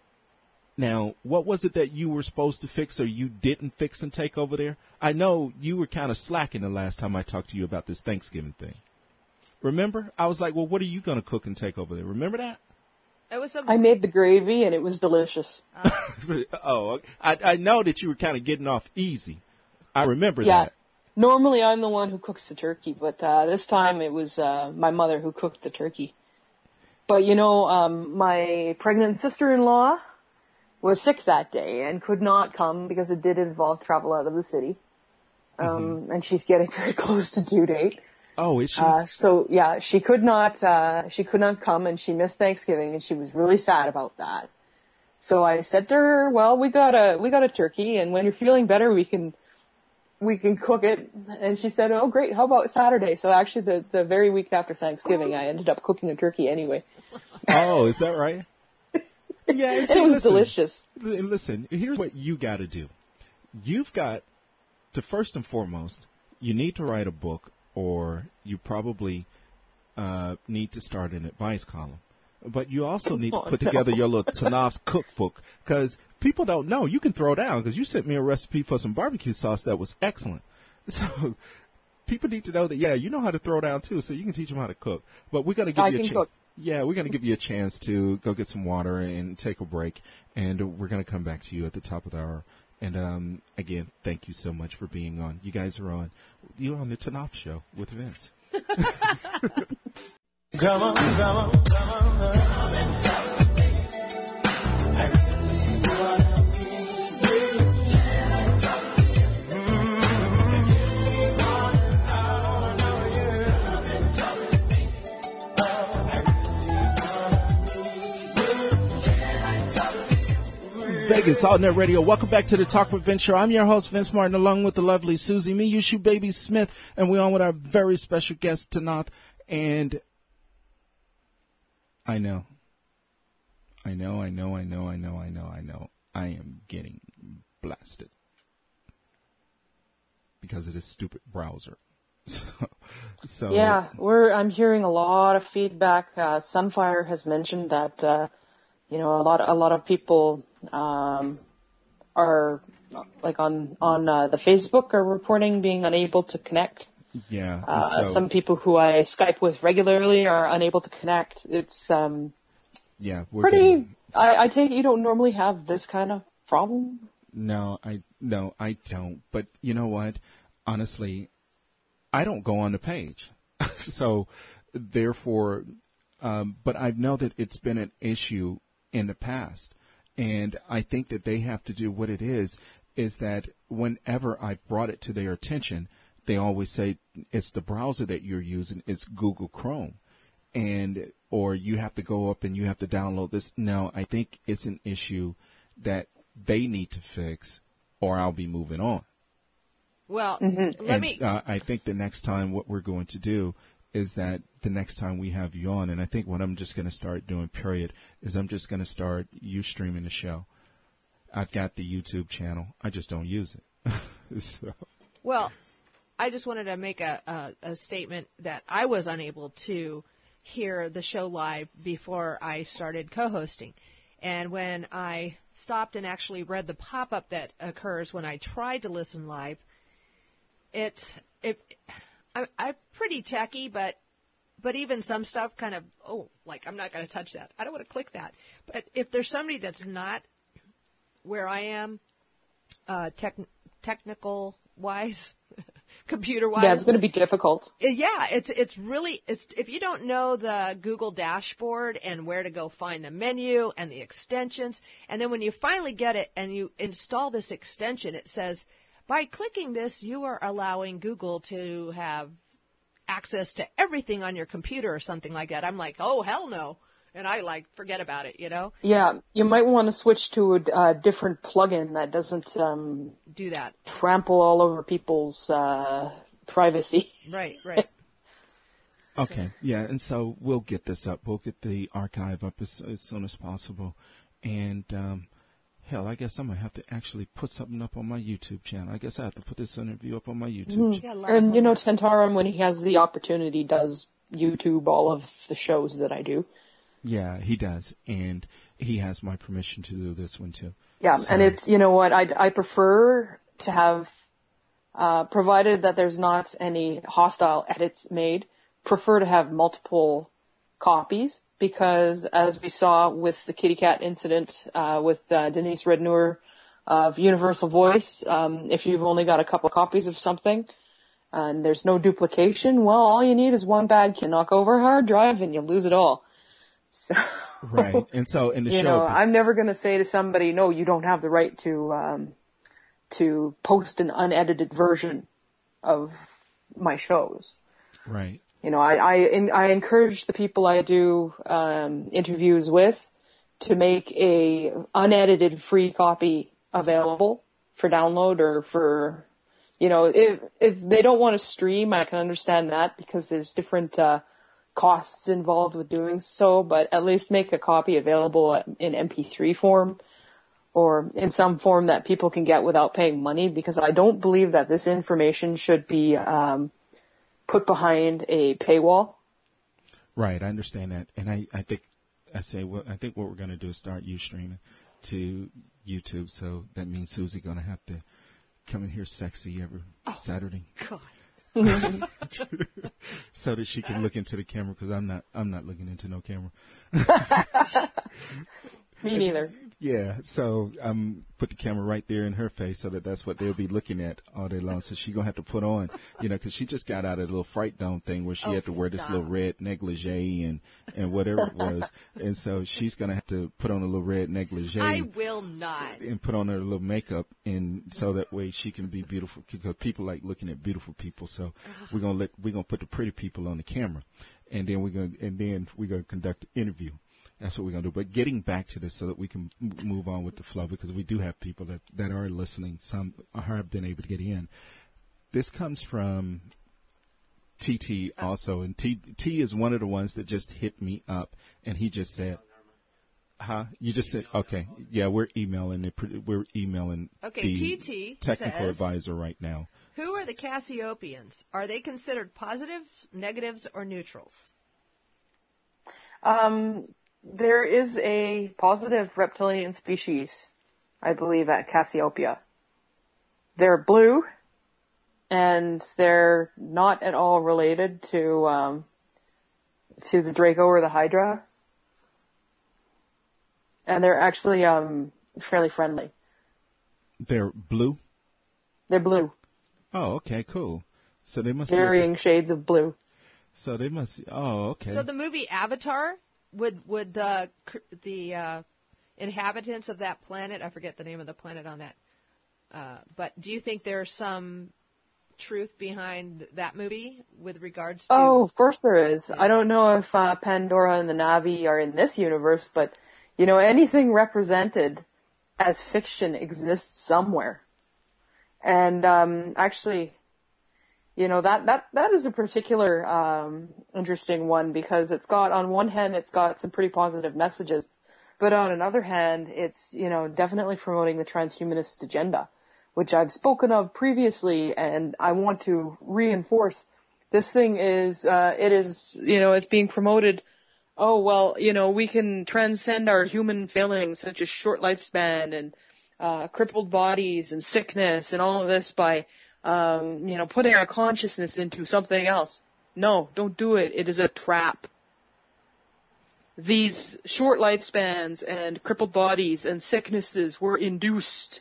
Speaker 1: Now, what was it that you were supposed to fix or you didn't fix and take over there? I know you were kind of slacking the last time I talked to you about this Thanksgiving thing. Remember? I was like, well, what are you going to cook and take over there? Remember that?
Speaker 2: I made the gravy, and it was delicious.
Speaker 1: Oh, I know that you were kind of getting off easy. I remember that.
Speaker 2: Yeah. Normally, I'm the one who cooks the turkey, but this time it was my mother who cooked the turkey. But, my pregnant sister-in-law was sick that day and could not come because it did involve travel out of the city. And she's getting very close to due date.
Speaker 1: Oh, is she?
Speaker 2: So yeah, she could not come, and she missed Thanksgiving, and she was really sad about that. So I said to her, well, we got a turkey, and when you're feeling better, we can cook it. And she said, oh great, how about Saturday? So actually the very week after Thanksgiving, I ended up cooking a turkey anyway.
Speaker 1: Oh, is that right? Yeah,
Speaker 2: it was delicious.
Speaker 1: Listen, here's what you got to do. You've got to, first and foremost, you need to write a book, or you probably need to start an advice column. But you also need to put together your little Tanaath's cookbook, because people don't know. You can throw down, because you sent me a recipe for some barbecue sauce that was excellent. So people need to know that, yeah, you know how to throw down too, so you can teach them how to cook. But we're going to give you a chance. Yeah, we're going to give you a chance to go get some water and take a break, and we're going to come back to you at the top of the hour. And again, thank you so much for being on. You guys are on the Tanaath Show with Vince.
Speaker 6: Come on, come on, come on, love and talk to me. I really wanna be Can I talk to you? I know you. Come and talk to me. Oh, I really wanna be Can I talk to you?
Speaker 1: Vegas Altnet Radio. Welcome back to the Talk with Vince Show. I'm your host, Vince Martin, along with the lovely Susie, me, you shoot baby Smith, and we're on with our very special guest, Tanaath. And I know I know. I am getting blasted because of this stupid browser. So
Speaker 2: Yeah, I'm hearing a lot of feedback. Sunfire has mentioned that a lot of people are like on the Facebook are reporting being unable to connect.
Speaker 1: Yeah.
Speaker 2: Some people who I Skype with regularly are unable to connect. It's
Speaker 1: yeah,
Speaker 2: pretty. I take it you don't normally have this kind of problem.
Speaker 1: No, I don't. But you know what? Honestly, I don't go on the page, so therefore. But I know that it's been an issue in the past, and I think that they have to do what it is that whenever I've brought it to their attention, they always say it's the browser that you're using. It's Google Chrome. Or you have to go up and you have to download this. No, I think it's an issue that they need to fix, or I'll be moving on.
Speaker 3: Well,
Speaker 1: I think the next time what we're going to do is that the next time we have you on, and I think what I'm just going to start doing, period, is I'm just going to start you streaming the show. I've got the YouTube channel. I just don't use it. So.
Speaker 3: Well, I just wanted to make a statement that I was unable to hear the show live before I started co-hosting. And when I stopped and actually read the pop-up that occurs when I tried to listen live, I'm pretty techy, but even some stuff kind of, I'm not going to touch that. I don't want to click that. But if there's somebody that's not where I am, technical-wise, computer-wise.
Speaker 2: Yeah, it's going to be difficult.
Speaker 3: Yeah, it's really if you don't know the Google dashboard and where to go find the menu and the extensions, and then when you finally get it and you install this extension, it says, by clicking this, you are allowing Google to have access to everything on your computer or something like that. I'm like, oh, hell no. And I forget about it,
Speaker 2: Yeah, you might want to switch to a different plugin that doesn't
Speaker 3: do that.
Speaker 2: Trample all over people's privacy.
Speaker 3: Right.
Speaker 1: Okay, yeah, and so we'll get this up. We'll get the archive up as soon as possible. And, hell, I guess I'm going to have to actually put something up on my YouTube channel. I guess I have to put this interview up on my YouTube channel.
Speaker 2: And, Tantarum, when he has the opportunity, does YouTube all of the shows that I do.
Speaker 1: Yeah, he does, and he has my permission to do this one too.
Speaker 2: Yeah,
Speaker 1: so.
Speaker 2: And it's, I prefer to have, provided that there's not any hostile edits made, prefer to have multiple copies, because as we saw with the kitty cat incident with Denise Redneur of Universal Voice, if you've only got a couple copies of something and there's no duplication, well, all you need is one bad key, knock over a hard drive and you lose it all. So,
Speaker 1: right. And so in the show,
Speaker 2: I'm never going to say to somebody, no, you don't have the right to post an unedited version of my shows.
Speaker 1: Right.
Speaker 2: I encourage the people I do interviews with to make a unedited free copy available for download, or for, if they don't want to stream, I can understand that because there's different costs involved with doing so, but at least make a copy available in MP3 form or in some form that people can get without paying money, because I don't believe that this information should be put behind a paywall.
Speaker 1: Right, I understand that. And I think what we're going to do is start you streaming to YouTube, so that means Susie going to have to come in here sexy every Saturday.
Speaker 3: God.
Speaker 1: So that she can look into the camera, because I'm not looking into no camera.
Speaker 2: Me neither.
Speaker 1: Yeah, so put the camera right there in her face, so that's what they'll be looking at all day long. So she's going to have to put on, because she just got out of the little Fright Dome thing where she had to wear this little red negligee and whatever it was. And so she's going to have to put on a little red negligee.
Speaker 3: I will not.
Speaker 1: And put on her little makeup, and so that way she can be beautiful, because people like looking at beautiful people. So we're going to put the pretty people on the camera, and then we're going to conduct the interview. That's what we're going to do. But getting back to this so that we can move on with the flow, because we do have people that are listening. Some have been able to get in. This comes from TT also. And T is one of the ones that just hit me up. And he just said, Huh? You just said, okay. Yeah, we're emailing
Speaker 3: Okay,
Speaker 1: the
Speaker 3: TT
Speaker 1: technical
Speaker 3: says,
Speaker 1: advisor right now.
Speaker 3: who are the Cassiopeans? Are they considered positives, negatives, or neutrals?
Speaker 2: There is a positive reptilian species, I believe, at Cassiopeia. They're blue, and they're not at all related to the Draco or the Hydra. And they're actually fairly friendly.
Speaker 1: They're blue?
Speaker 2: They're blue.
Speaker 1: Oh, okay, cool. So they must
Speaker 2: Varying shades of blue.
Speaker 1: So they must. Oh, okay.
Speaker 3: So the movie Avatar, would the inhabitants of that planet, I forget the name of the planet on that, but do you think there's some truth behind that movie with regards to...
Speaker 2: Oh, of course there is. I don't know if Pandora and the Na'vi are in this universe, but, you know, anything represented as fiction exists somewhere. And actually, you know, that is a particular interesting one, because it's got, on one hand, it's got some pretty positive messages, but on another hand, it's, you know, definitely promoting the transhumanist agenda, which I've spoken of previously, and I want to reinforce. This thing is, it is, you know, it's being promoted. Oh, well, you know, we can transcend our human failings, such as short lifespan and crippled bodies and sickness and all of this by, you know, putting our consciousness into something else. No, don't do it. It is a trap. These short lifespans and crippled bodies and sicknesses were induced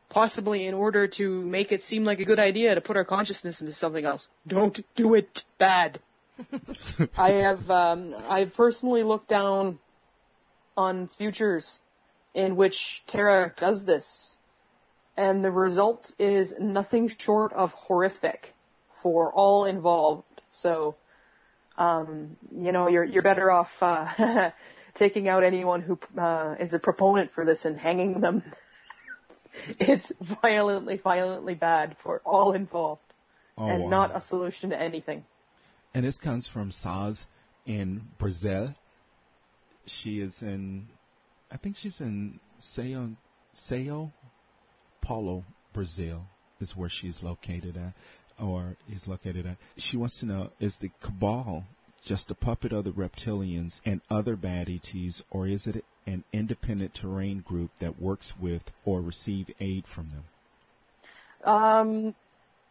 Speaker 2: possibly in order to make it seem like a good idea to put our consciousness into something else. Don't do it. Bad. I've personally looked down on futures in which Terra does this, and the result is nothing short of horrific for all involved. So, you know, you're better off taking out anyone who is a proponent for this and hanging them. It's violently, violently bad for all involved, and
Speaker 1: wow.
Speaker 2: Not a solution to anything.
Speaker 1: And this comes from Saz in Brazil. She is in, I think she's in Sao Paulo, Brazil, is where she's located at, or is located at. She wants to know, is the cabal just a puppet of the reptilians and other bad ETs, or is it an independent terrain group that works with or receive aid from them?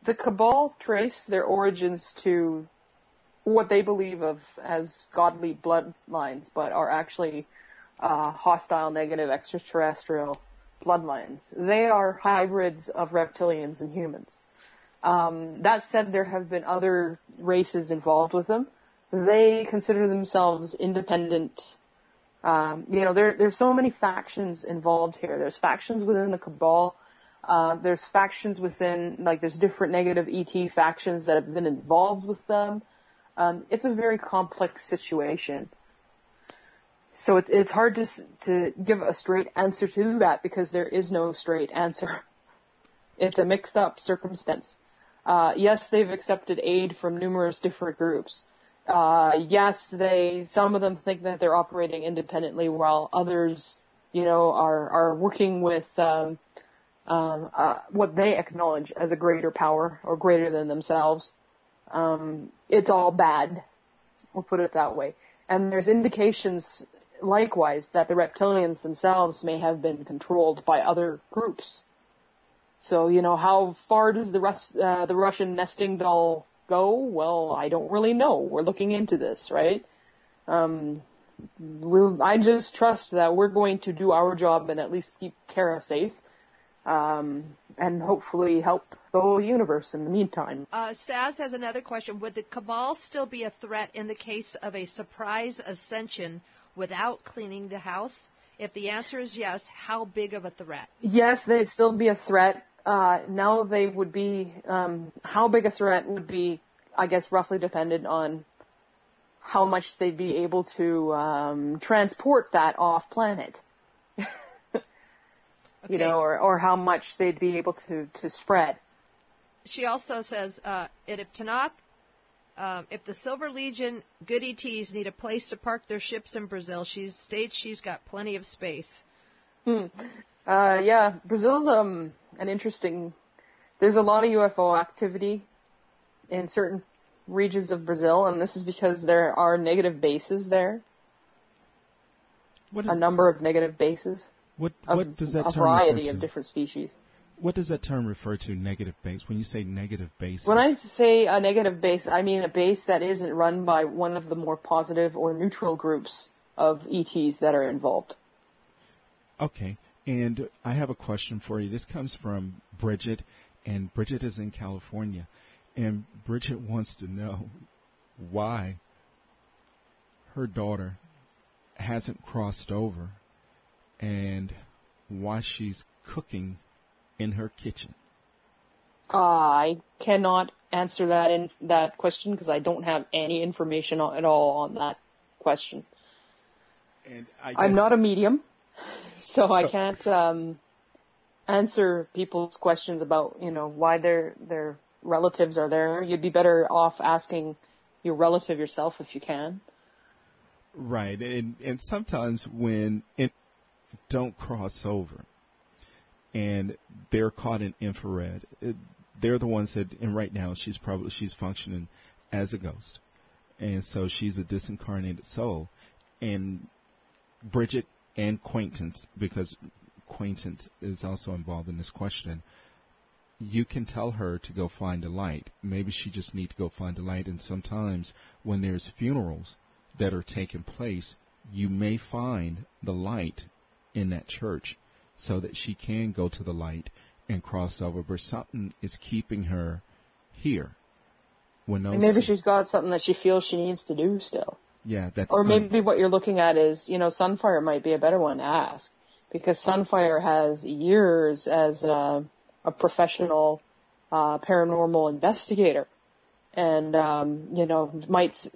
Speaker 2: The cabal trace their origins to what they believe of as godly bloodlines, but are actually hostile, negative, extraterrestrial bloodlines. They are hybrids of reptilians and humans. That said, there have been other races involved with them. They consider themselves independent. You know, there's so many factions involved here. There's factions within the cabal. There's factions within, like, there's different negative ET factions that have been involved with them. It's a very complex situation. So it's hard to give a straight answer to that, because there is no straight answer. It's a mixed up circumstance. Yes, they've accepted aid from numerous different groups. Yes, some of them think that they're operating independently, while others, you know, are working with what they acknowledge as a greater power or greater than themselves. It's all bad. We'll put it that way. And there's indications, likewise, that the reptilians themselves may have been controlled by other groups. So, you know, how far does the Russian nesting doll go? Well, I don't really know. We're looking into this, right? I just trust that we're going to do our job and at least keep Terra safe. And hopefully help the whole universe in the meantime.
Speaker 3: Saz has another question. Would the cabal still be a threat in the case of a surprise ascension without cleaning the house? If the answer is yes, how big of a threat?
Speaker 2: Yes, they'd still be a threat. Now they would be, how big a threat would be, I guess, roughly dependent on how much they'd be able to transport that off planet. You know, or how much they'd be able to spread.
Speaker 3: She also says, if Tanaath if the Silver Legion good ETs need a place to park their ships in Brazil, she's got plenty of space.
Speaker 2: Yeah, Brazil's an interesting. There's a lot of UFO activity in certain regions of Brazil, and this is because there are negative bases there. A number of negative bases.
Speaker 1: What does that term refer to?
Speaker 2: A variety of different species.
Speaker 1: What does that term refer to, negative base? When you say negative bases?
Speaker 2: When I say a negative base, I mean a base that isn't run by one of the more positive or neutral groups of ETs that are involved.
Speaker 1: Okay, and I have a question for you. This comes from Bridget, and Bridget is in California. And Bridget wants to know why her daughter hasn't crossed over and why she's cooking in her kitchen.
Speaker 2: I cannot answer that question because I don't have any information at all on that question.
Speaker 1: And
Speaker 2: I'm not a medium, so I can't answer people's questions about why their relatives are there. You'd be better off asking your relative yourself if you can.
Speaker 1: Right, and sometimes when it don't cross over, and they're caught in infrared, they're the ones that. And right now, she's functioning as a ghost, and so she's a disincarnated soul. And Bridget and Quaintance, because Quaintance is also involved in this question. You can tell her to go find a light. Maybe she just needs to go find a light. And sometimes when there's funerals that are taking place, you may find the light in that church so that she can go to the light and cross over. But something is keeping her here.
Speaker 2: Maybe she's got something that she feels she needs to do still.
Speaker 1: Yeah, that's.
Speaker 2: Or maybe what you're looking at is, Sunfire might be a better one to ask, because Sunfire has years as a professional paranormal investigator. And,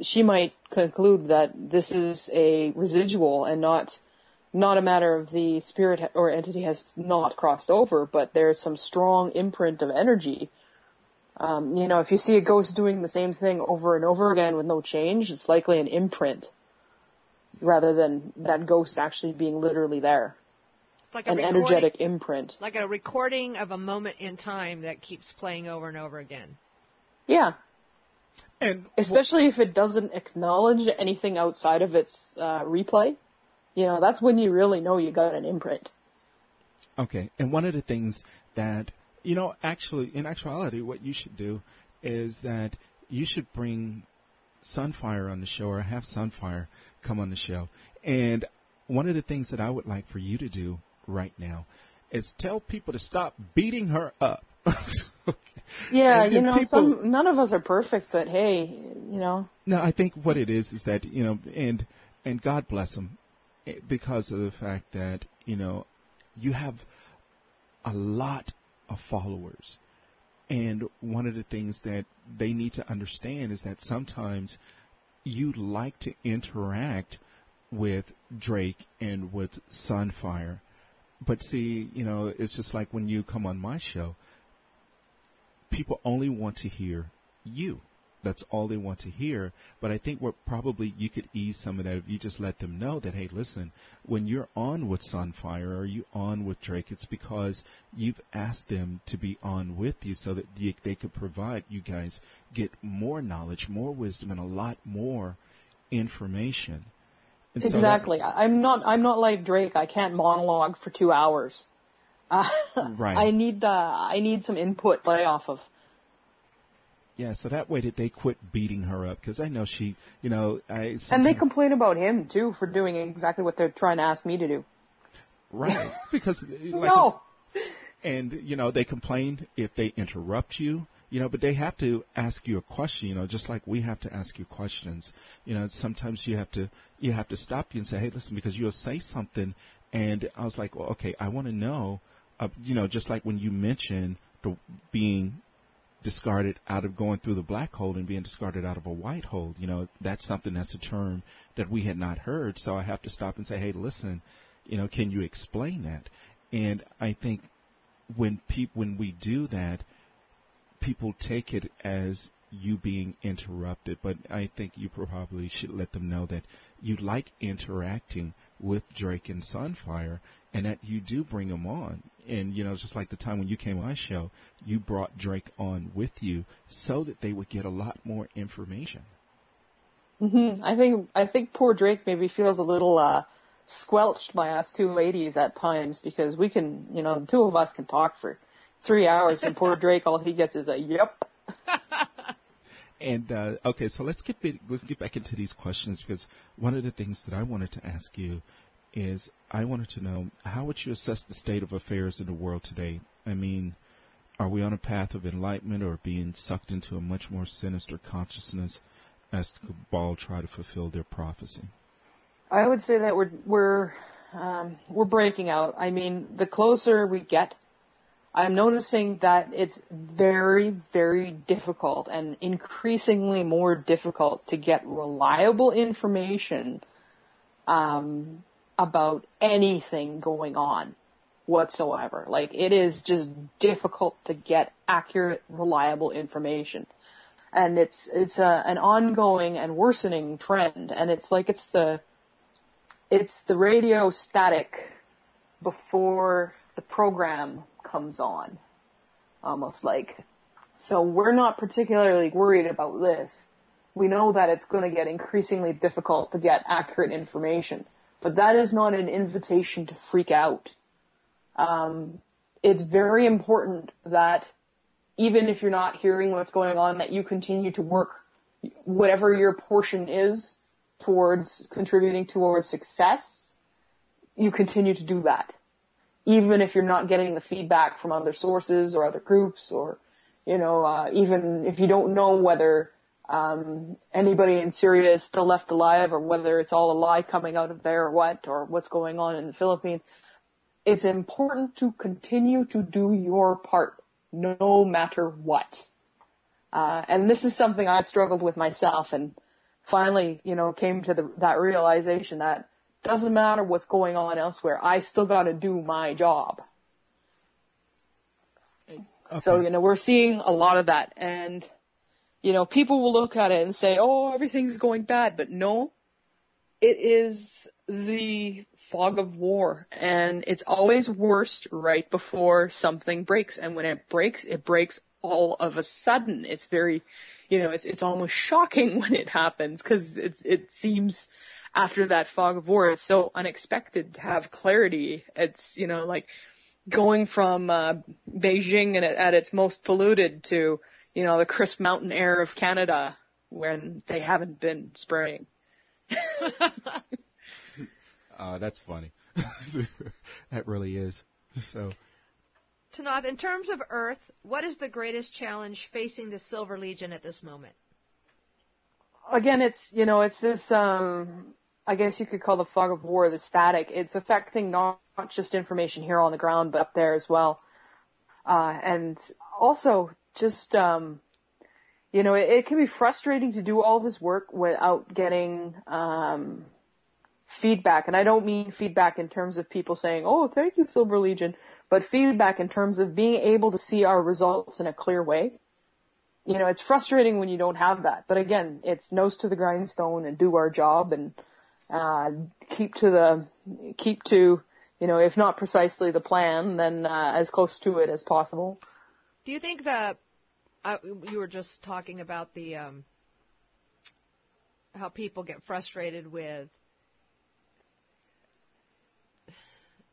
Speaker 2: she might conclude that this is a residual and not a matter of the spirit or entity has not crossed over, but there's some strong imprint of energy. If you see a ghost doing the same thing over and over again with no change, it's likely an imprint rather than that ghost actually being literally there.
Speaker 3: It's like
Speaker 2: an energetic imprint.
Speaker 3: Like a recording of a moment in time that keeps playing over and over again.
Speaker 2: Yeah.
Speaker 1: And
Speaker 2: especially if it doesn't acknowledge anything outside of its replay, that's when you really know you got an imprint.
Speaker 1: Okay, and one of the things that, actually, in actuality, what you should do is that you should bring Sunfire on the show, or have Sunfire come on the show. And one of the things that I would like for you to do right now is tell people to stop beating her up.
Speaker 2: Yeah, none of us are perfect, but hey,
Speaker 1: No, I think what it is that, and God bless them, because of the fact that, you have a lot of followers. And one of the things that they need to understand is that sometimes you like to interact with Drake and with Sunfire. But see, it's just like when you come on my show, people only want to hear you. That's all they want to hear. But I think what probably you could ease some of that if you just let them know that, hey, listen, when you're on with Sunfire or you on with Drake, it's because you've asked them to be on with you so that they could provide you guys get more knowledge, more wisdom, and a lot more information. And
Speaker 2: exactly. So I'm not like Drake. I can't monologue for 2 hours.
Speaker 1: Right.
Speaker 2: I need some input to play off of.
Speaker 1: Yeah, so that way that they quit beating her up, because I know she,
Speaker 2: and they complain about him too for doing exactly what they're trying to ask me to do.
Speaker 1: Right, because
Speaker 2: no.
Speaker 1: And they complain if they interrupt you, but they have to ask you a question, just like we have to ask you questions. Sometimes you have to stop you and say, hey, listen, because you'll say something, and I was like, well, okay, I want to know, just like when you mentioned being discarded out of going through the black hole and being discarded out of a white hole. That's a term that we had not heard. So I have to stop and say, hey, listen, can you explain that? And I think when we do that, people take it as you being interrupted, but I think you probably should let them know that you like interacting with Drake and Sunfire, and that you do bring them on. And, just like the time when you came on my show, you brought Drake on with you so that they would get a lot more information.
Speaker 2: Mm-hmm. I think poor Drake maybe feels a little squelched by us two ladies at times, because we can, the two of us can talk for 3 hours, and poor Drake, all he gets is a yep.
Speaker 1: And okay, so let's get back into these questions, because one of the things that I wanted to ask you is, I wanted to know, how would you assess the state of affairs in the world today? I mean, are we on a path of enlightenment, or being sucked into a much more sinister consciousness as the cabal try to fulfill their prophecy?
Speaker 2: I would say that we're breaking out. I mean, the closer we get, I'm noticing that it's very, very difficult, and increasingly more difficult, to get reliable information about anything going on whatsoever. Like, it is just difficult to get accurate, reliable information. And it's an ongoing and worsening trend. And it's like it's the radio static before the program comes on, almost like. So we're not particularly worried about this. We know that it's going to get increasingly difficult to get accurate information, but that is not an invitation to freak out. It's very important that even if you're not hearing what's going on, that you continue to work whatever your portion is towards contributing towards success. You continue to do that, even if you're not getting the feedback from other sources or other groups, or, even if you don't know whether anybody in Syria is still left alive, or whether it's all a lie coming out of there, or what's going on in the Philippines. It's important to continue to do your part, no matter what. And this is something I've struggled with myself, and finally, came to that realization that doesn't matter what's going on elsewhere, I still got to do my job. Okay. So, we're seeing a lot of that, and, people will look at it and say, oh, everything's going bad, but no, it is the fog of war, and it's always worst right before something breaks, and when it breaks all of a sudden. It's very, it's almost shocking when it happens, because it seems, after that fog of war, it's so unexpected to have clarity. It's, like going from Beijing and at its most polluted to, the crisp mountain air of Canada when they haven't been spraying.
Speaker 1: That's funny. That really is. So,
Speaker 3: Tanaath, in terms of Earth, what is the greatest challenge facing the Silver Legion at this moment?
Speaker 2: Again, it's this, I guess you could call the fog of war the static. It's affecting not just information here on the ground, but up there as well. And also just, it can be frustrating to do all this work without getting, feedback. And I don't mean feedback in terms of people saying, oh, thank you, Silver Legion, but feedback in terms of being able to see our results in a clear way. It's frustrating when you don't have that. But again, it's nose to the grindstone and do our job, and keep to, if not precisely the plan, then as close to it as possible.
Speaker 3: Do you think that you were just talking about the how people get frustrated with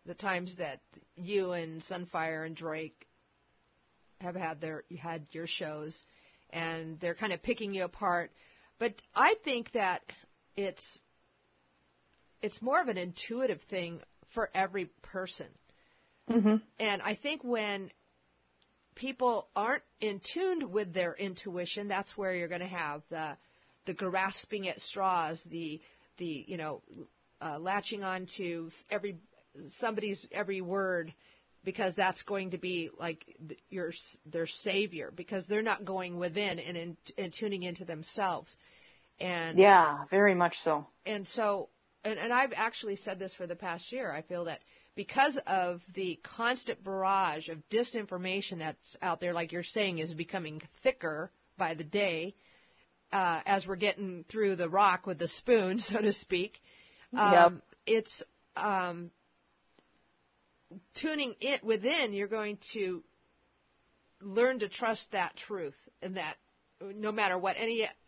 Speaker 3: the times that you and Sunfire and Drake have had your shows, and they're kind of picking you apart. But I think that it's more of an intuitive thing for every person. Mm-hmm. And I think when people aren't in tune with their intuition, that's where you're going to have the grasping at straws, the latching on to somebody's every word, because that's going to be like their savior, because they're not going within and tuning into themselves. And
Speaker 2: yeah, very much so.
Speaker 3: And so, and I've actually said this for the past year, I feel that because of the constant barrage of disinformation that's out there, like you're saying, is becoming thicker by the day, as we're getting through the rock with the spoon, so to speak. It's tuning it within. You're going to learn to trust that truth, and that no matter what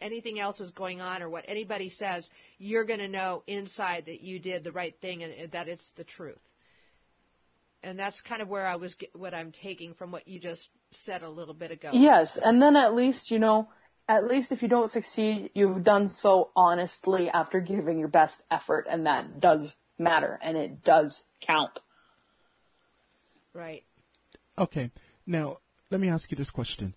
Speaker 3: anything else is going on or what anybody says, you're going to know inside that you did the right thing and that it's the truth. And that's kind of where what I'm taking from what you just said a little bit ago.
Speaker 2: Yes, and then at least if you don't succeed, you've done so honestly after giving your best effort, and that does matter, and it does count.
Speaker 3: Right.
Speaker 1: Okay. Now, let me ask you this question.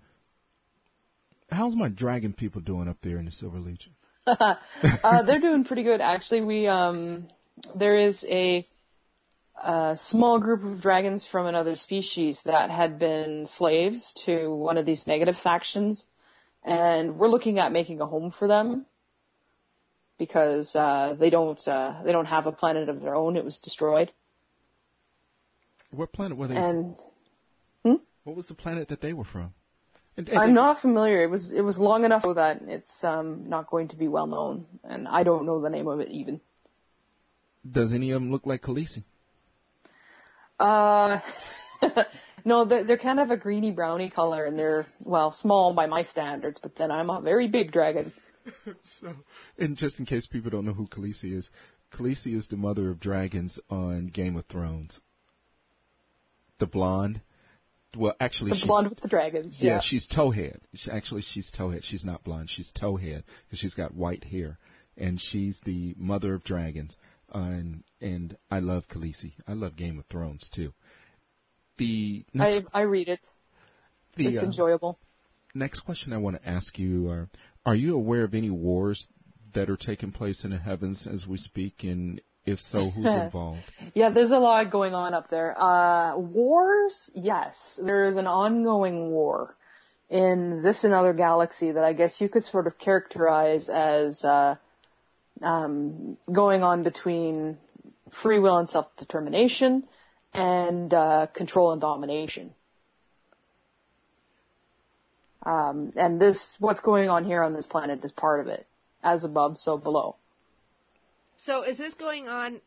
Speaker 1: How's my dragon people doing up there in the Silver Legion?
Speaker 2: They're doing pretty good, actually. There is a small group of dragons from another species that had been slaves to one of these negative factions, and we're looking at making a home for them because they don't have a planet of their own. It was destroyed.
Speaker 1: What planet were they?
Speaker 2: And
Speaker 1: what was the planet that they were from?
Speaker 2: I'm not familiar. It was long enough so that it's not going to be well known, and I don't know the name of it even.
Speaker 1: Does any of them look like Khaleesi?
Speaker 2: No, they're kind of a greeny browny color, and they're, well, small by my standards, but then I'm a very big dragon.
Speaker 1: So, and just in case people don't know who Khaleesi is the mother of dragons on Game of Thrones. The blonde. Well, actually,
Speaker 2: she's blonde with the dragons.
Speaker 1: Yeah, she's towhead. She's towhead. She's not blonde. She's towhead because she's got white hair, and she's the mother of dragons. And I love Khaleesi. I love Game of Thrones too.
Speaker 2: I read it. It's enjoyable.
Speaker 1: Next question I want to ask you are you aware of any wars that are taking place in the heavens as we speak, and if so, who's involved?
Speaker 2: Yeah, there's a lot going on up there. Wars? Yes. There is an ongoing war in this another galaxy that I guess you could sort of characterize as going on between free will and self-determination and control and domination. And what's going on here on this planet is part of it. As above, so below.
Speaker 3: So is this going on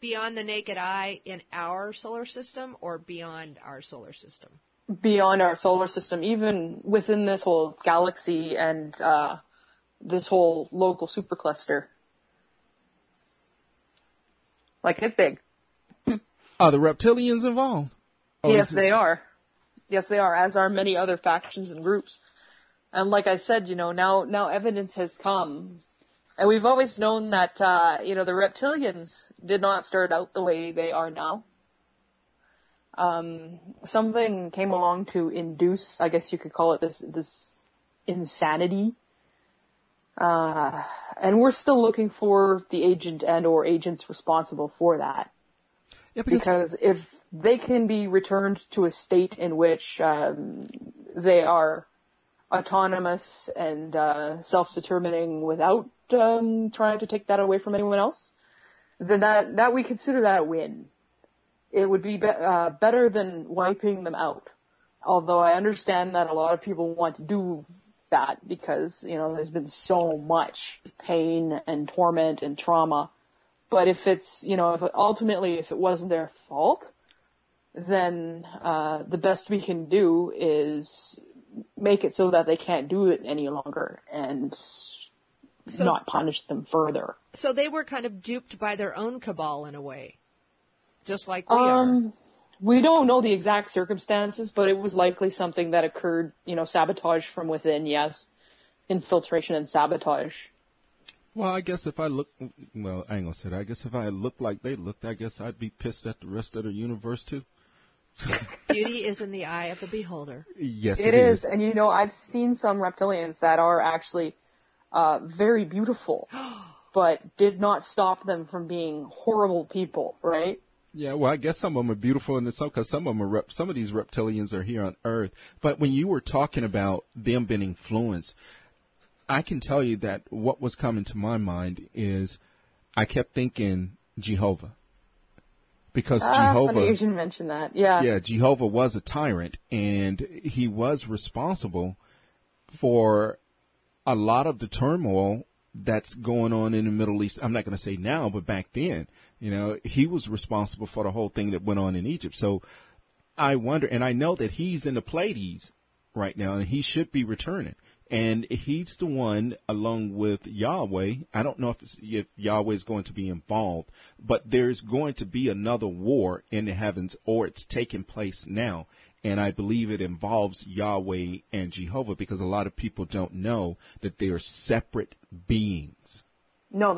Speaker 3: beyond the naked eye in our solar system or beyond our solar system?
Speaker 2: Beyond our solar system, even within this whole galaxy and this whole local supercluster. Like, it's big.
Speaker 1: Are the reptilians involved?
Speaker 2: Yes, they are. Yes, they are, as are many other factions and groups. And like I said, now evidence has come. And we've always known that, the reptilians did not start out the way they are now. Something came along to induce, I guess you could call it this insanity. And we're still looking for the agent and or agents responsible for that. Yeah, because if they can be returned to a state in which they are autonomous and self-determining without trying to take that away from anyone else, then that we consider that a win. It would be better than wiping them out. Although I understand that a lot of people want to do that because, there's been so much pain and torment and trauma. But if it's, if it wasn't their fault, then the best we can do is make it so that they can't do it any longer and not punish them further.
Speaker 3: So they were kind of duped by their own cabal in a way, just like we are.
Speaker 2: We don't know the exact circumstances, but it was likely something that occurred, sabotage from within, yes. Infiltration and sabotage.
Speaker 1: Well, I guess if I look, I ain't gonna say that. I guess if I looked like they looked, I guess I'd be pissed at the rest of the universe too.
Speaker 3: Beauty is in the eye of the beholder.
Speaker 1: Yes,
Speaker 2: it is. And I've seen some reptilians that are actually very beautiful, but did not stop them from being horrible people, right?
Speaker 1: Yeah, well, I guess some of them are beautiful in the sun because some of them some of these reptilians are here on Earth. But when you were talking about them being influenced, I can tell you that what was coming to my mind is I kept thinking Jehovah. Because Jehovah...
Speaker 2: funny you should mention that, yeah.
Speaker 1: Yeah, Jehovah was a tyrant, and he was responsible for a lot of the turmoil that's going on in the Middle East. I'm not going to say now, but back then, he was responsible for the whole thing that went on in Egypt. So I wonder, and I know that he's in the Pleiades right now, and he should be returning. And he's the one, along with Yahweh. I don't know if Yahweh is going to be involved, but there's going to be another war in the heavens, or it's taking place now. And I believe it involves Yahweh and Jehovah, because a lot of people don't know that they are separate beings.
Speaker 2: No,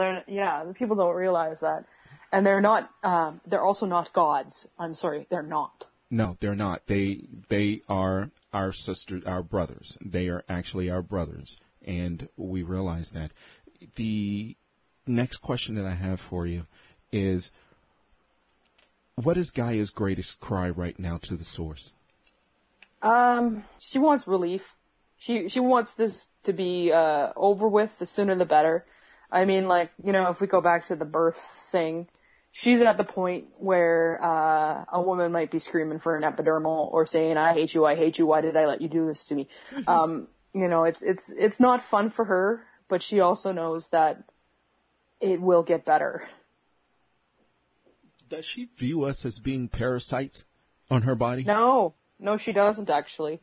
Speaker 2: people don't realize that. And they're not, they're also not gods. I'm sorry, they're not.
Speaker 1: No, they're not. They are our sisters, our brothers. They are actually our brothers. And we realize that. The next question that I have for you is, what is Gaia's greatest cry right now to the source?
Speaker 2: She wants relief. She wants this to be, over with, the sooner the better. I mean, if we go back to the birth thing, she's at the point where, a woman might be screaming for an epidermal or saying, I hate you, why did I let you do this to me? It's not fun for her, but she also knows that it will get better.
Speaker 1: Does she view us as being parasites on her body?
Speaker 2: No, she doesn't, actually.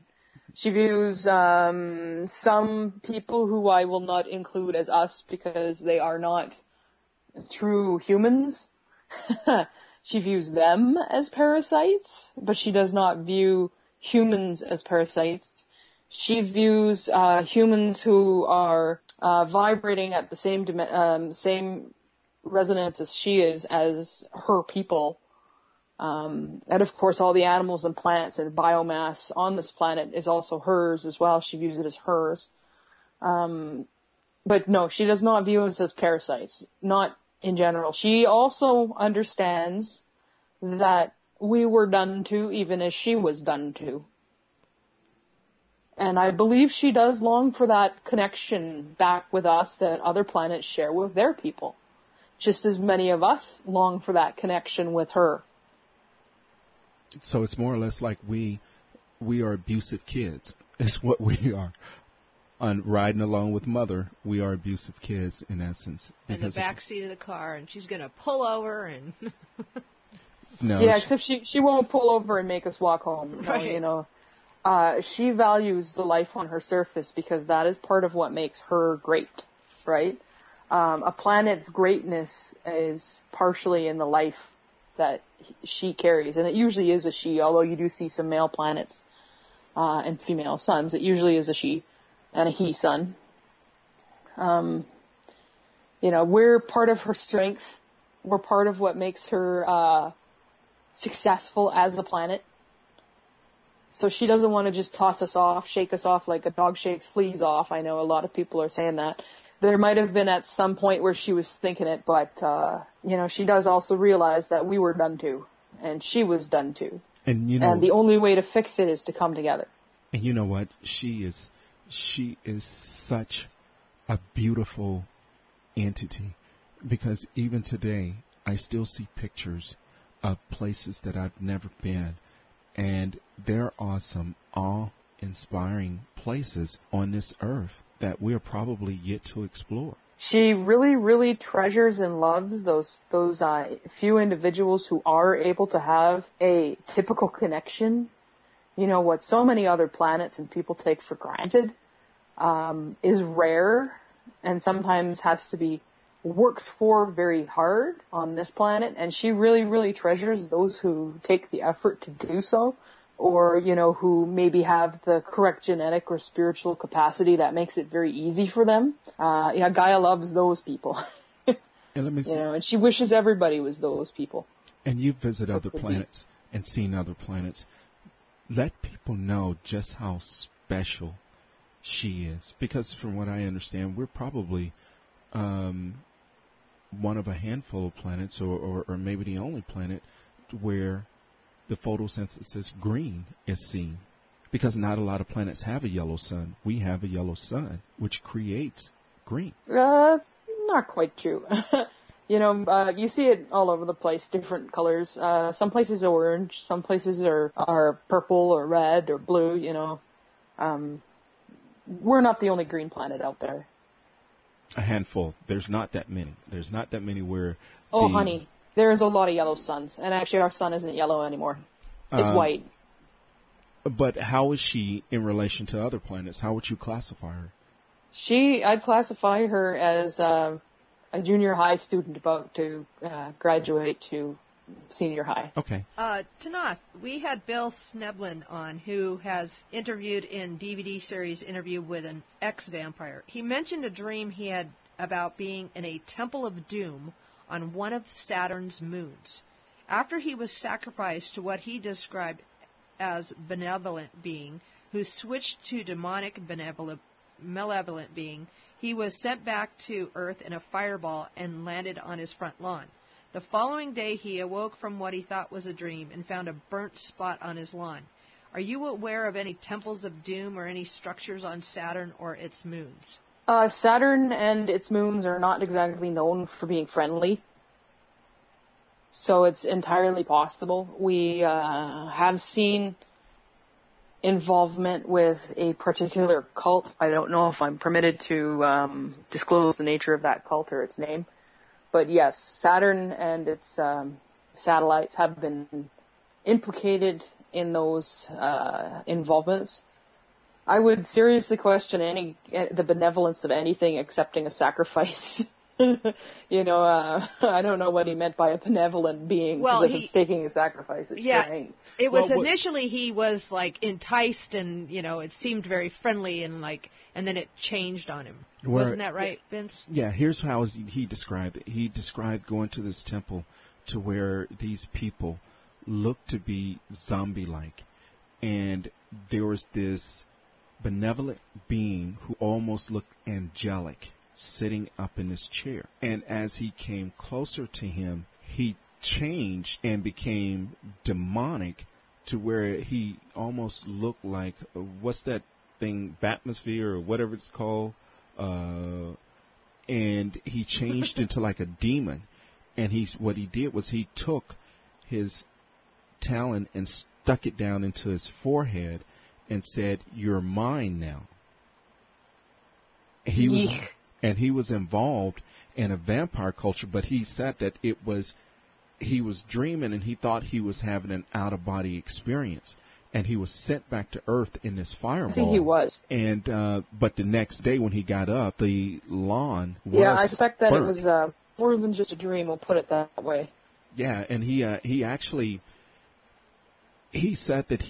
Speaker 2: She views some people who I will not include as us because they are not true humans. She views them as parasites, but she does not view humans as parasites. She views humans who are vibrating at the same resonance as she is as her people. And of course, all the animals and plants and biomass on this planet is also hers as well. She views it as hers. But no, she does not view us as parasites. Not in general. She also understands that we were done to, even as she was done to. And I believe she does long for that connection back with us that other planets share with their people. Just as many of us long for that connection with her.
Speaker 1: So it's more or less like we are abusive kids. It's what we are. On riding along with mother, we are abusive kids in essence.
Speaker 3: In the back seat of the car, and she's going to pull over and...
Speaker 1: No.
Speaker 2: Yeah, except she won't pull over and make us walk home.
Speaker 3: Right.
Speaker 2: She values the life on her surface because that is part of what makes her great, right? A planet's greatness is partially in the life that she carries, and it usually is a she, although you do see some male planets and female suns. It usually is a she and a he sun. We're part of her strength. We're part of what makes her successful as a planet. So she doesn't want to just toss us off, shake us off like a dog shakes fleas off. I know a lot of people are saying that. There might have been at some point where she was thinking it, but, she does also realize that we were done to, and she was done to. And the only way to fix it is to come together.
Speaker 1: And you know what? She is such a beautiful entity, because even today, I still see pictures of places that I've never been, and there are some awe-inspiring places on this earth that we're probably yet to explore.
Speaker 2: She really, really treasures and loves those few individuals who are able to have a typical connection. What so many other planets and people take for granted is rare and sometimes has to be worked for very hard on this planet. And she really, really treasures those who take the effort to do so, or, who maybe have the correct genetic or spiritual capacity that makes it very easy for them. Gaia loves those people. And she wishes everybody was those people.
Speaker 1: And you visit other planets and seen other planets. Let people know just how special she is. Because from what I understand, we're probably one of a handful of planets, or maybe the only planet where the photosynthesis green is seen, because not a lot of planets have a yellow sun. We have a yellow sun, which creates green.
Speaker 2: That's not quite true. You see it all over the place, different colors. Some places are orange, some places are purple or red or blue, we're not the only green planet out there.
Speaker 1: A handful. There's not that many. There's not that many where.
Speaker 2: Oh, honey, there's a lot of yellow suns, and actually our sun isn't yellow anymore. It's white.
Speaker 1: But how is she in relation to other planets? How would you classify her?
Speaker 2: I'd classify her as a junior high student about to graduate to senior high.
Speaker 1: Okay.
Speaker 3: Tanaath, we had Bill Sneblin on, who has interviewed in DVD series Interview with an Ex-Vampire. He mentioned a dream he had about being in a Temple of Doom on one of Saturn's moons. After he was sacrificed to what he described as benevolent being, who switched to demonic malevolent being, he was sent back to Earth in a fireball and landed on his front lawn. The following day, he awoke from what he thought was a dream and found a burnt spot on his lawn. Are you aware of any temples of doom or any structures on Saturn or its moons?
Speaker 2: Saturn and its moons are not exactly known for being friendly, so it's entirely possible. We have seen involvement with a particular cult. I don't know if I'm permitted to disclose the nature of that cult or its name. But yes, Saturn and its satellites have been implicated in those involvements. I would seriously question the benevolence of anything accepting a sacrifice. I don't know what he meant by a benevolent being, because if it's taking a sacrifice, it sure ain't.
Speaker 3: It was initially he was like enticed, and it seemed very friendly, and then it changed on him. Wasn't that right, Vince?
Speaker 1: Yeah, here's how he described it. He described going to this temple to where these people looked to be zombie-like, and there was this benevolent being who almost looked angelic sitting up in his chair. And as he came closer to him, he changed and became demonic to where he almost looked like, what's that thing, Batmosphere or whatever it's called? And he changed into like a demon. And what he did was he took his talon and stuck it down into his forehead and said, "You're mine now." He was involved in a vampire culture, but he said that he was dreaming and he thought he was having an out-of-body experience, and he was sent back to Earth in this fireball.
Speaker 2: I think he was.
Speaker 1: And but the next day when he got up, the lawn was
Speaker 2: I suspect that
Speaker 1: burnt.
Speaker 2: it was more than just a dream. We'll put it that way.
Speaker 1: Yeah, and he actually. He said that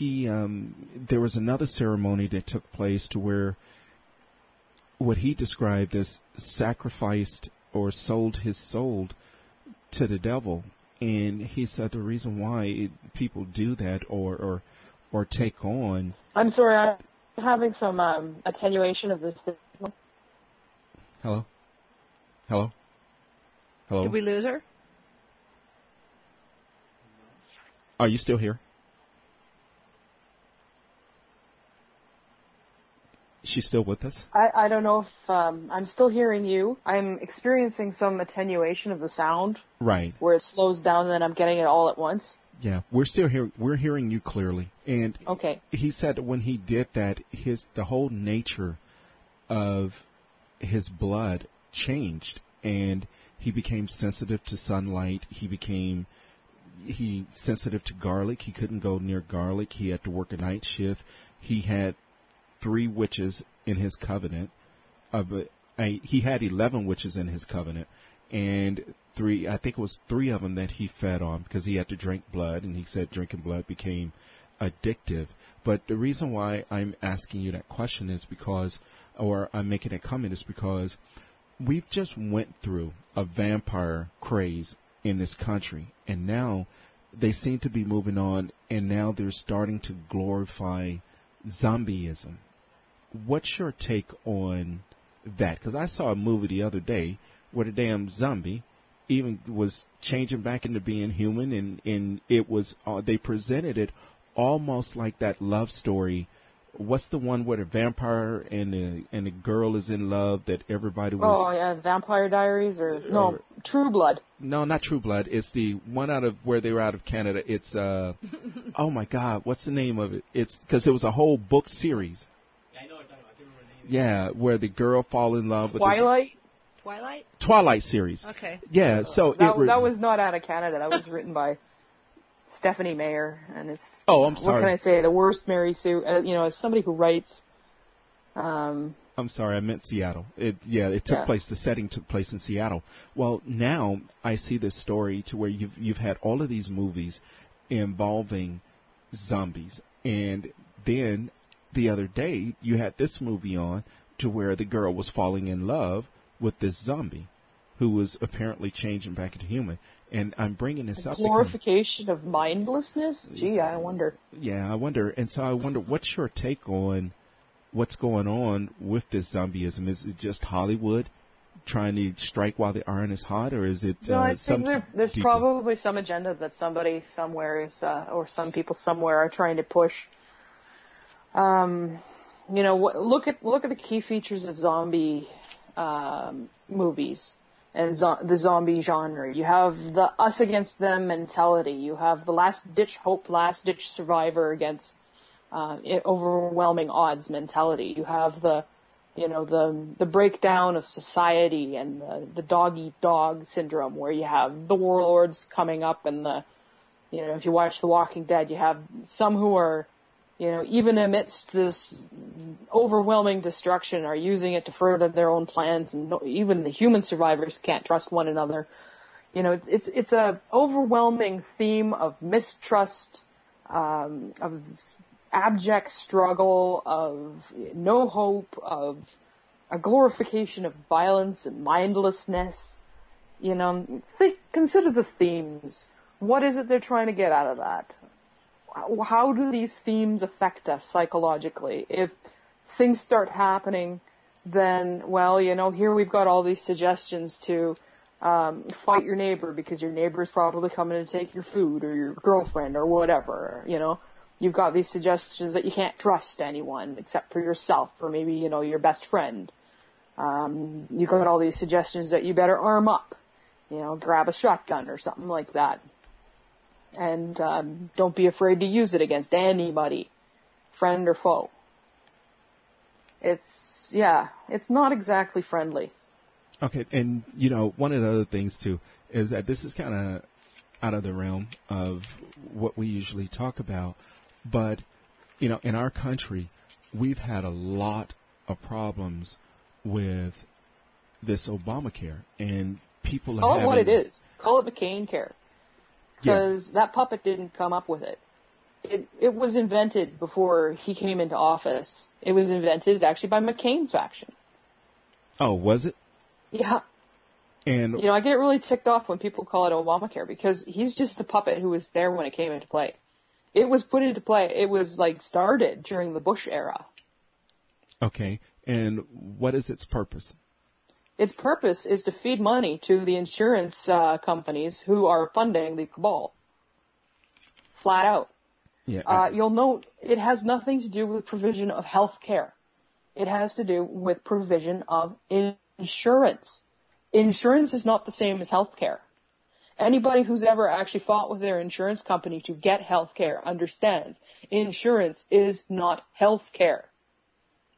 Speaker 1: there was another ceremony that took place to where what he described as sacrificed or sold his soul to the devil. And he said the reason why people do that or take on.
Speaker 2: I'm sorry, I'm having some attenuation of this signal.
Speaker 1: Hello? Hello? Hello?
Speaker 3: Did we lose her?
Speaker 1: Are you still here? She's still with us?
Speaker 2: I don't know if I'm still hearing you. I'm experiencing some attenuation of the sound.
Speaker 1: Right.
Speaker 2: Where it slows down and then I'm getting it all at once.
Speaker 1: Yeah, we're still here. We're hearing you clearly. And
Speaker 2: okay.
Speaker 1: He said that when he did that, the whole nature of his blood changed, and he became sensitive to sunlight. He sensitive to garlic. He couldn't go near garlic. He had to work a night shift. He had 3 witches in his covenant. He had 11 witches in his covenant, and 3 of them that he fed on because he had to drink blood, and he said drinking blood became addictive. But the reason why I'm asking you that question is because, or I'm making a comment, is because we've just went through a vampire craze in this country, and now they seem to be moving on, and now they're starting to glorify zombieism. What's your take on that? Because I saw a movie the other day where the damn zombie even was changing back into being human, and it was they presented it almost like that love story. What's the one where the vampire and the girl is in love that everybody was? Oh
Speaker 2: yeah, Vampire Diaries no, True Blood.
Speaker 1: No, not True Blood. It's the one out of where they were out of Canada. It's oh my God, what's the name of it? It's because it was a whole book series.
Speaker 5: Yeah, I know what you're talking about. I can't remember the name.
Speaker 1: Yeah, where the girl fall in love with
Speaker 3: Twilight
Speaker 1: series.
Speaker 3: Okay.
Speaker 1: Yeah, so
Speaker 2: that was not out of Canada. That was written by Stephanie Meyer, and it's
Speaker 1: I'm sorry.
Speaker 2: What can I say? The worst Mary Sue. As somebody who writes.
Speaker 1: I'm sorry, I meant Seattle. The setting took place in Seattle. Well, now I see this story to where you've had all of these movies involving zombies, and then the other day you had this movie on to where the girl was falling in love with this zombie who was apparently changing back into human. And I'm bringing this up.
Speaker 2: Glorification of mindlessness? Gee, I wonder.
Speaker 1: Yeah, I wonder. And so I wonder, what's your take on what's going on with this zombieism? Is it just Hollywood trying to strike while the iron is hot, or is it
Speaker 2: I think there's probably some agenda that somebody somewhere is, or some people somewhere are trying to push. Look at the key features of zombie movies and the zombie genre. You have the us against them mentality. You have the last ditch hope, last ditch survivor against overwhelming odds mentality. You have the breakdown of society and the dog eat dog syndrome, where you have the warlords coming up, and if you watch The Walking Dead, you have some who are, even amidst this overwhelming destruction, are using it to further their own plans, and even the human survivors can't trust one another. It's a overwhelming theme of mistrust, of abject struggle, of no hope, of a glorification of violence and mindlessness. Consider the themes. What is it they're trying to get out of that? How do these themes affect us psychologically? If things start happening, then, here we've got all these suggestions to fight your neighbor because your neighbor is probably coming to take your food, or your girlfriend, or whatever, You've got these suggestions that you can't trust anyone except for yourself, or maybe, your best friend. You've got all these suggestions that you better arm up, grab a shotgun or something like that. And don't be afraid to use it against anybody, friend or foe. It's not exactly friendly.
Speaker 1: Okay, and one of the other things too is that this is kind of out of the realm of what we usually talk about, but in our country, we've had a lot of problems with this Obamacare, and people
Speaker 2: call it what it is. Call it McCain care. Because that puppet didn't come up with it. It was invented before he came into office. It was invented actually by McCain's faction.
Speaker 1: Oh, was it?
Speaker 2: Yeah.
Speaker 1: And
Speaker 2: I get really ticked off when people call it Obamacare, because he's just the puppet who was there when it came into play. It was put into play. It was started during the Bush era.
Speaker 1: Okay. And what is its purpose?
Speaker 2: Its purpose is to feed money to the insurance companies who are funding the cabal. Flat out.
Speaker 1: Yeah.
Speaker 2: You'll note it has nothing to do with provision of health care. It has to do with provision of insurance. Insurance is not the same as health care. Anybody who's ever actually fought with their insurance company to get health care understands insurance is not health care.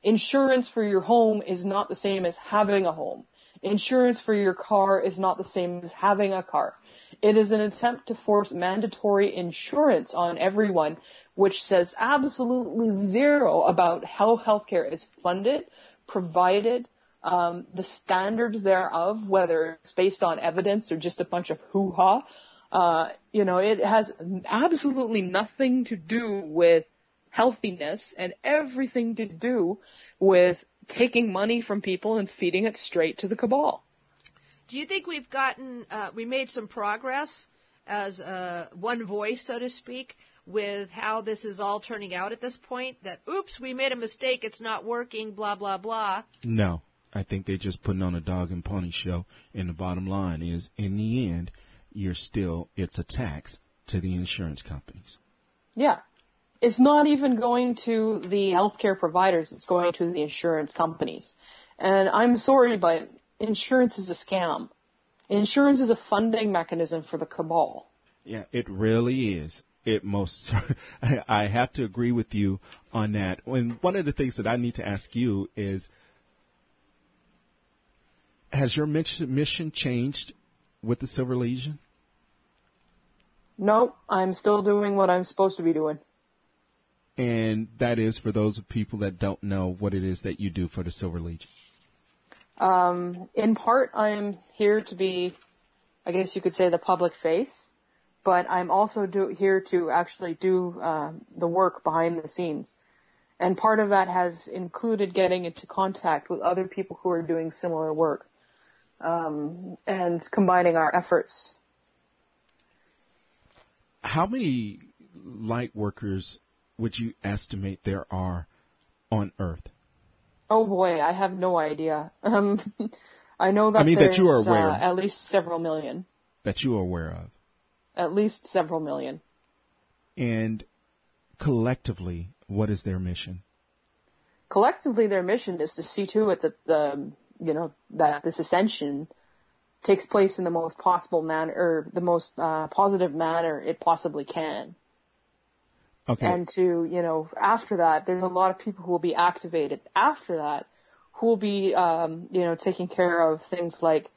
Speaker 2: Insurance for your home is not the same as having a home. Insurance for your car is not the same as having a car. It is an attempt to force mandatory insurance on everyone, which says absolutely zero about how healthcare is funded, provided, the standards thereof, whether it's based on evidence or just a bunch of hoo-ha. It has absolutely nothing to do with healthiness and everything to do with taking money from people and feeding it straight to the cabal.
Speaker 3: Do you think we've we made some progress as one voice, so to speak, with how this is all turning out at this point? That, oops, we made a mistake, it's not working, blah, blah, blah.
Speaker 1: No. I think they're just putting on a dog and pony show. And the bottom line is, in the end, it's a tax to the insurance companies.
Speaker 2: Yeah. It's not even going to the healthcare providers. It's going to the insurance companies. And I'm sorry, but insurance is a scam. Insurance is a funding mechanism for the cabal.
Speaker 1: Yeah, it really is. It most, I have to agree with you on that. And one of the things that I need to ask you is, has your mission changed with the Silver Legion?
Speaker 2: No, I'm still doing what I'm supposed to be doing.
Speaker 1: And that is for those of people that don't know what it is that you do for the Silver Legion.
Speaker 2: In part, I'm here to be, I guess you could say, the public face, but I'm also here to actually do the work behind the scenes. And part of that has included getting into contact with other people who are doing similar work, and combining our efforts.
Speaker 1: How many light workers would you estimate there are on Earth?
Speaker 2: Oh boy, I have no idea. I know that
Speaker 1: that
Speaker 2: there's
Speaker 1: you are aware
Speaker 2: at least several million.
Speaker 1: That you are aware of.
Speaker 2: At least several million.
Speaker 1: And collectively, what is their mission?
Speaker 2: Collectively, their mission is to see to it that that this ascension takes place in the most possible manner, or the most positive manner it possibly can.
Speaker 1: Okay.
Speaker 2: And to, after that, there's a lot of people who will be activated after that, who will be, taking care of things like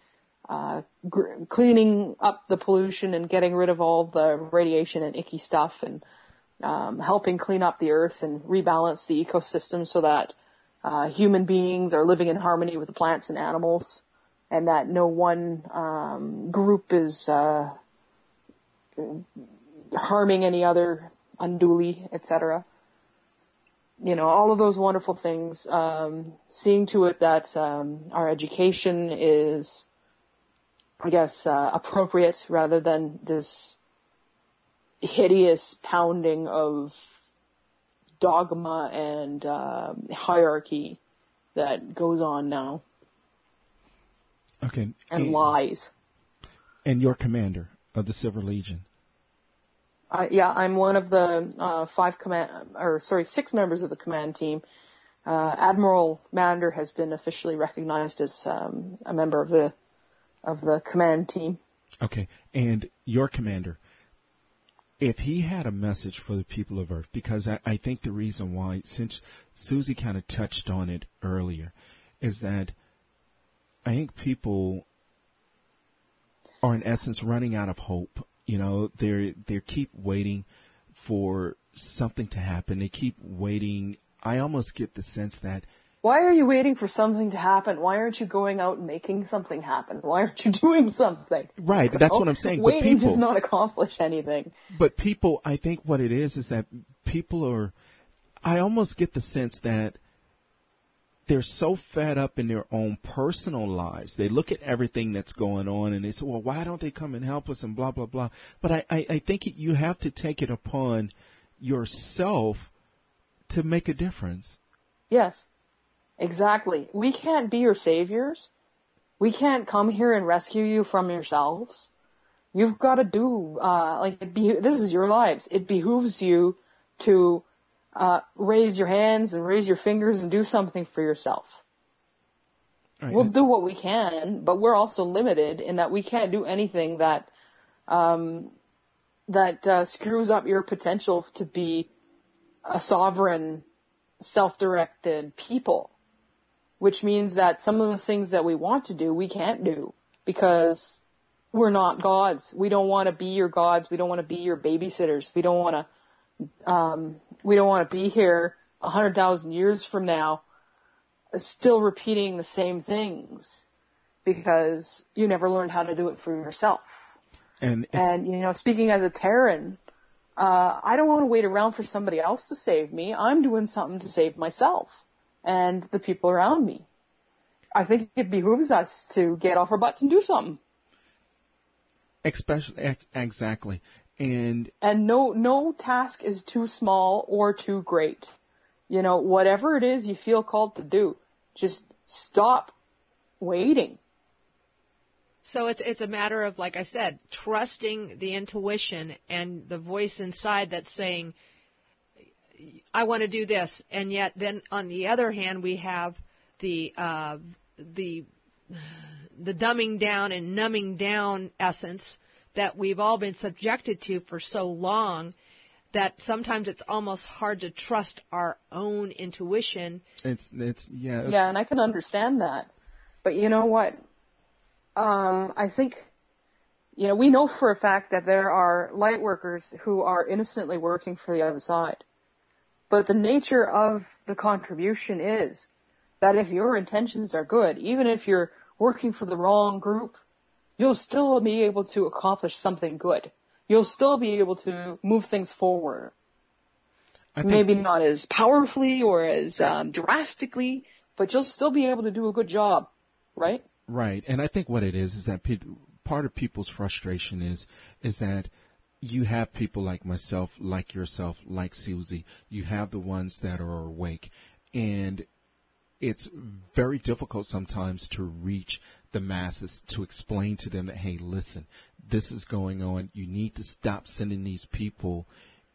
Speaker 2: cleaning up the pollution and getting rid of all the radiation and icky stuff, and helping clean up the earth and rebalance the ecosystem so that human beings are living in harmony with the plants and animals, and that no one group is harming any other unduly, etc. All of those wonderful things. Seeing to it that our education is, I guess, appropriate rather than this hideous pounding of dogma and hierarchy that goes on now.
Speaker 1: Okay.
Speaker 2: And lies.
Speaker 1: And you're commander of the Silver Legion.
Speaker 2: I'm one of the 6 members of the command team. Admiral Mander has been officially recognized as a member of the command team.
Speaker 1: Okay, and your commander, if he had a message for the people of Earth, because I think the reason why, since Susie kind of touched on it earlier, is that I think people are in essence running out of hope. They keep waiting for something to happen. They keep waiting. I almost get the sense that,
Speaker 2: why are you waiting for something to happen? Why aren't you going out and making something happen? Why aren't you doing something?
Speaker 1: Right, that's what I'm saying.
Speaker 2: Waiting does not accomplish anything.
Speaker 1: But people, I think what it is that people are, I almost get the sense that they're so fed up in their own personal lives. They look at everything that's going on and they say, well, why don't they come and help us and blah, blah, blah. But I think you have to take it upon yourself to make a difference.
Speaker 2: Yes, exactly. We can't be your saviors. We can't come here and rescue you from yourselves. You've got to do, this is your lives. It behooves you to raise your hands and raise your fingers and do something for yourself. Right. We'll do what we can, but we're also limited in that we can't do anything that screws up your potential to be a sovereign, self-directed people. Which means that some of the things that we want to do, we can't do because we're not gods. We don't want to be your gods. We don't want to be your babysitters. We don't want to be here 100,000 years from now still repeating the same things because you never learned how to do it for yourself. And speaking as a Terran, I don't want to wait around for somebody else to save me. I'm doing something to save myself and the people around me. I think it behooves us to get off our butts and do something.
Speaker 1: Exactly. And
Speaker 2: no task is too small or too great. Whatever it is you feel called to do, just stop waiting.
Speaker 3: So it's a matter of, like I said, trusting the intuition and the voice inside that's saying, I want to do this. And yet then on the other hand, we have the dumbing down and numbing down essence that we've all been subjected to for so long. that sometimes it's almost hard to trust our own intuition.
Speaker 2: Yeah, and I can understand that. But you know what? I think, we know for a fact that there are light workers who are innocently working for the other side. But the nature of the contribution is that if your intentions are good, even if you're working for the wrong group, you'll still be able to accomplish something good. You'll still be able to move things forward. Maybe not as powerfully or as drastically, but you'll still be able to do a good job, right?
Speaker 1: Right. And I think what it is that part of people's frustration is that you have people like myself, like yourself, like Susie. You have the ones that are awake. And it's very difficult sometimes to reach the masses, to explain to them that, hey, listen, this is going on. You need to stop sending these people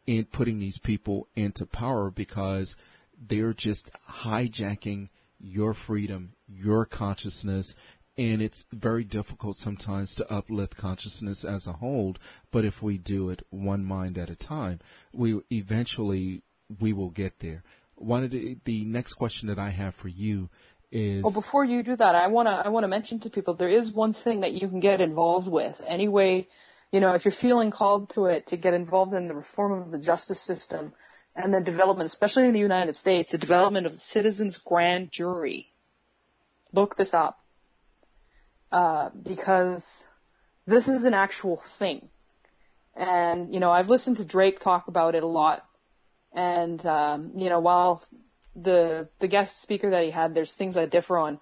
Speaker 1: and putting these people into power because they're just hijacking your freedom, your consciousness. And it's very difficult sometimes to uplift consciousness as a whole. But if we do it one mind at a time, we will get there. One of the next question that I have for you is...
Speaker 2: Well, before you do that, I want to mention to people, there is one thing that you can get involved with. Anyway, if you're feeling called to it, to get involved in the reform of the justice system and the development, especially in the United States, the development of the citizens' grand jury. Look this up. Because this is an actual thing. And, I've listened to Drake talk about it a lot. And, while the guest speaker that he had, there's things I differ on.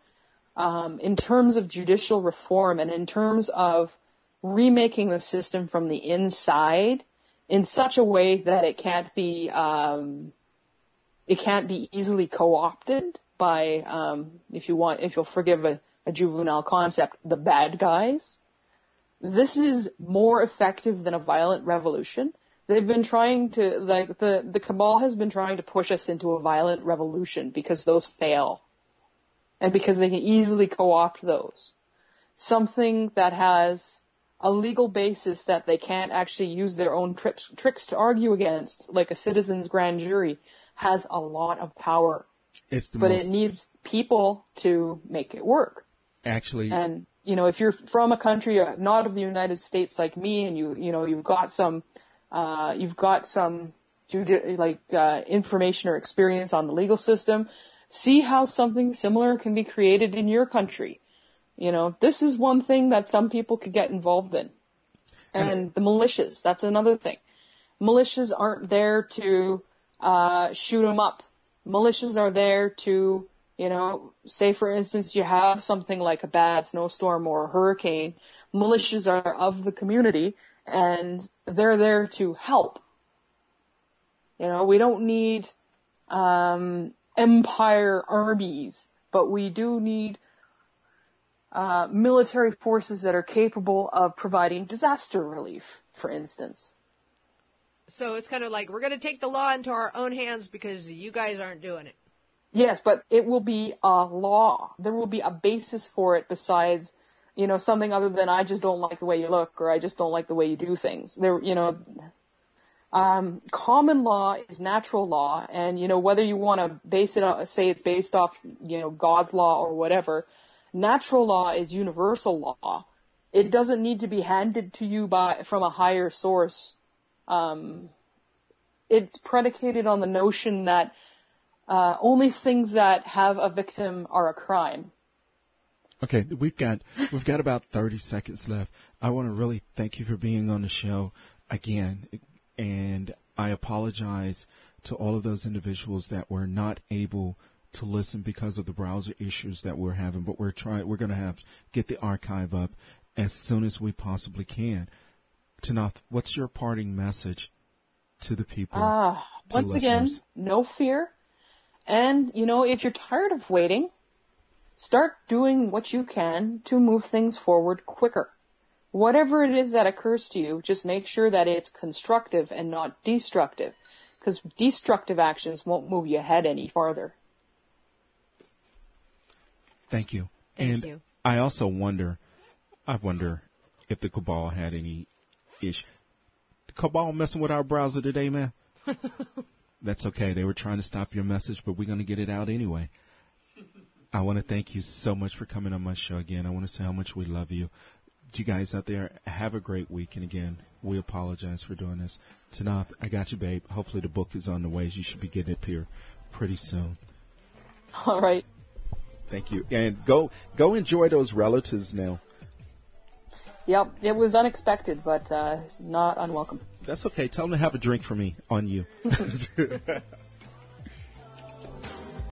Speaker 2: In terms of judicial reform and in terms of remaking the system from the inside in such a way that it can't be easily co-opted by, if you'll forgive a juvenile concept, the bad guys. This is more effective than a violent revolution. They've been trying to, the cabal has been trying to push us into a violent revolution because those fail. And because they can easily co-opt those. Something that has a legal basis that they can't actually use their own tricks to argue against, like a citizen's grand jury, has a lot of power. It needs people to make it work.
Speaker 1: Actually.
Speaker 2: And, if you're from a country not of the United States like me and you've got some information or experience on the legal system, see how something similar can be created in your country. This is one thing that some people could get involved in. And the militias, that's another thing. Militias aren't there to shoot them up. Militias are there to, say for instance you have something like a bad snowstorm or a hurricane. Militias are of the community and they're there to help. We don't need empire armies, but we do need military forces that are capable of providing disaster relief, for instance.
Speaker 3: So it's kind of like, we're going to take the law into our own hands because you guys aren't doing it.
Speaker 2: Yes, but it will be a law. There will be a basis for it besides, something other than I just don't like the way you look or I just don't like the way you do things. Common law is natural law, and, whether you want to base it on, say it's based off, God's law or whatever, natural law is universal law. It doesn't need to be handed to you from a higher source. It's predicated on the notion that only things that have a victim are a crime.
Speaker 1: Okay, we've got about 30 seconds left. I want to really thank you for being on the show again, and I apologize to all of those individuals that were not able to listen because of the browser issues that we're having, but we're going to get the archive up as soon as we possibly can. Tanaath, what's your parting message to the people?
Speaker 2: Once again, no fear. And, if you're tired of waiting, start doing what you can to move things forward quicker. Whatever it is that occurs to you, just make sure that it's constructive and not destructive, because destructive actions won't move you ahead any farther.
Speaker 1: Thank you.
Speaker 3: Thank you.
Speaker 1: I also wonder if the cabal had any issue. The cabal messing with our browser today, man? That's okay. They were trying to stop your message, but we're going to get it out anyway. I want to thank you so much for coming on my show again. I want to say how much we love you. You guys out there, have a great week. And again, we apologize for doing this. Tanaath, I got you, babe. Hopefully the book is on the way. You should be getting it here pretty soon.
Speaker 2: All right.
Speaker 1: Thank you. And go enjoy those relatives now.
Speaker 2: Yep, it was unexpected, but not unwelcome.
Speaker 1: That's okay. Tell them to have a drink for me on you.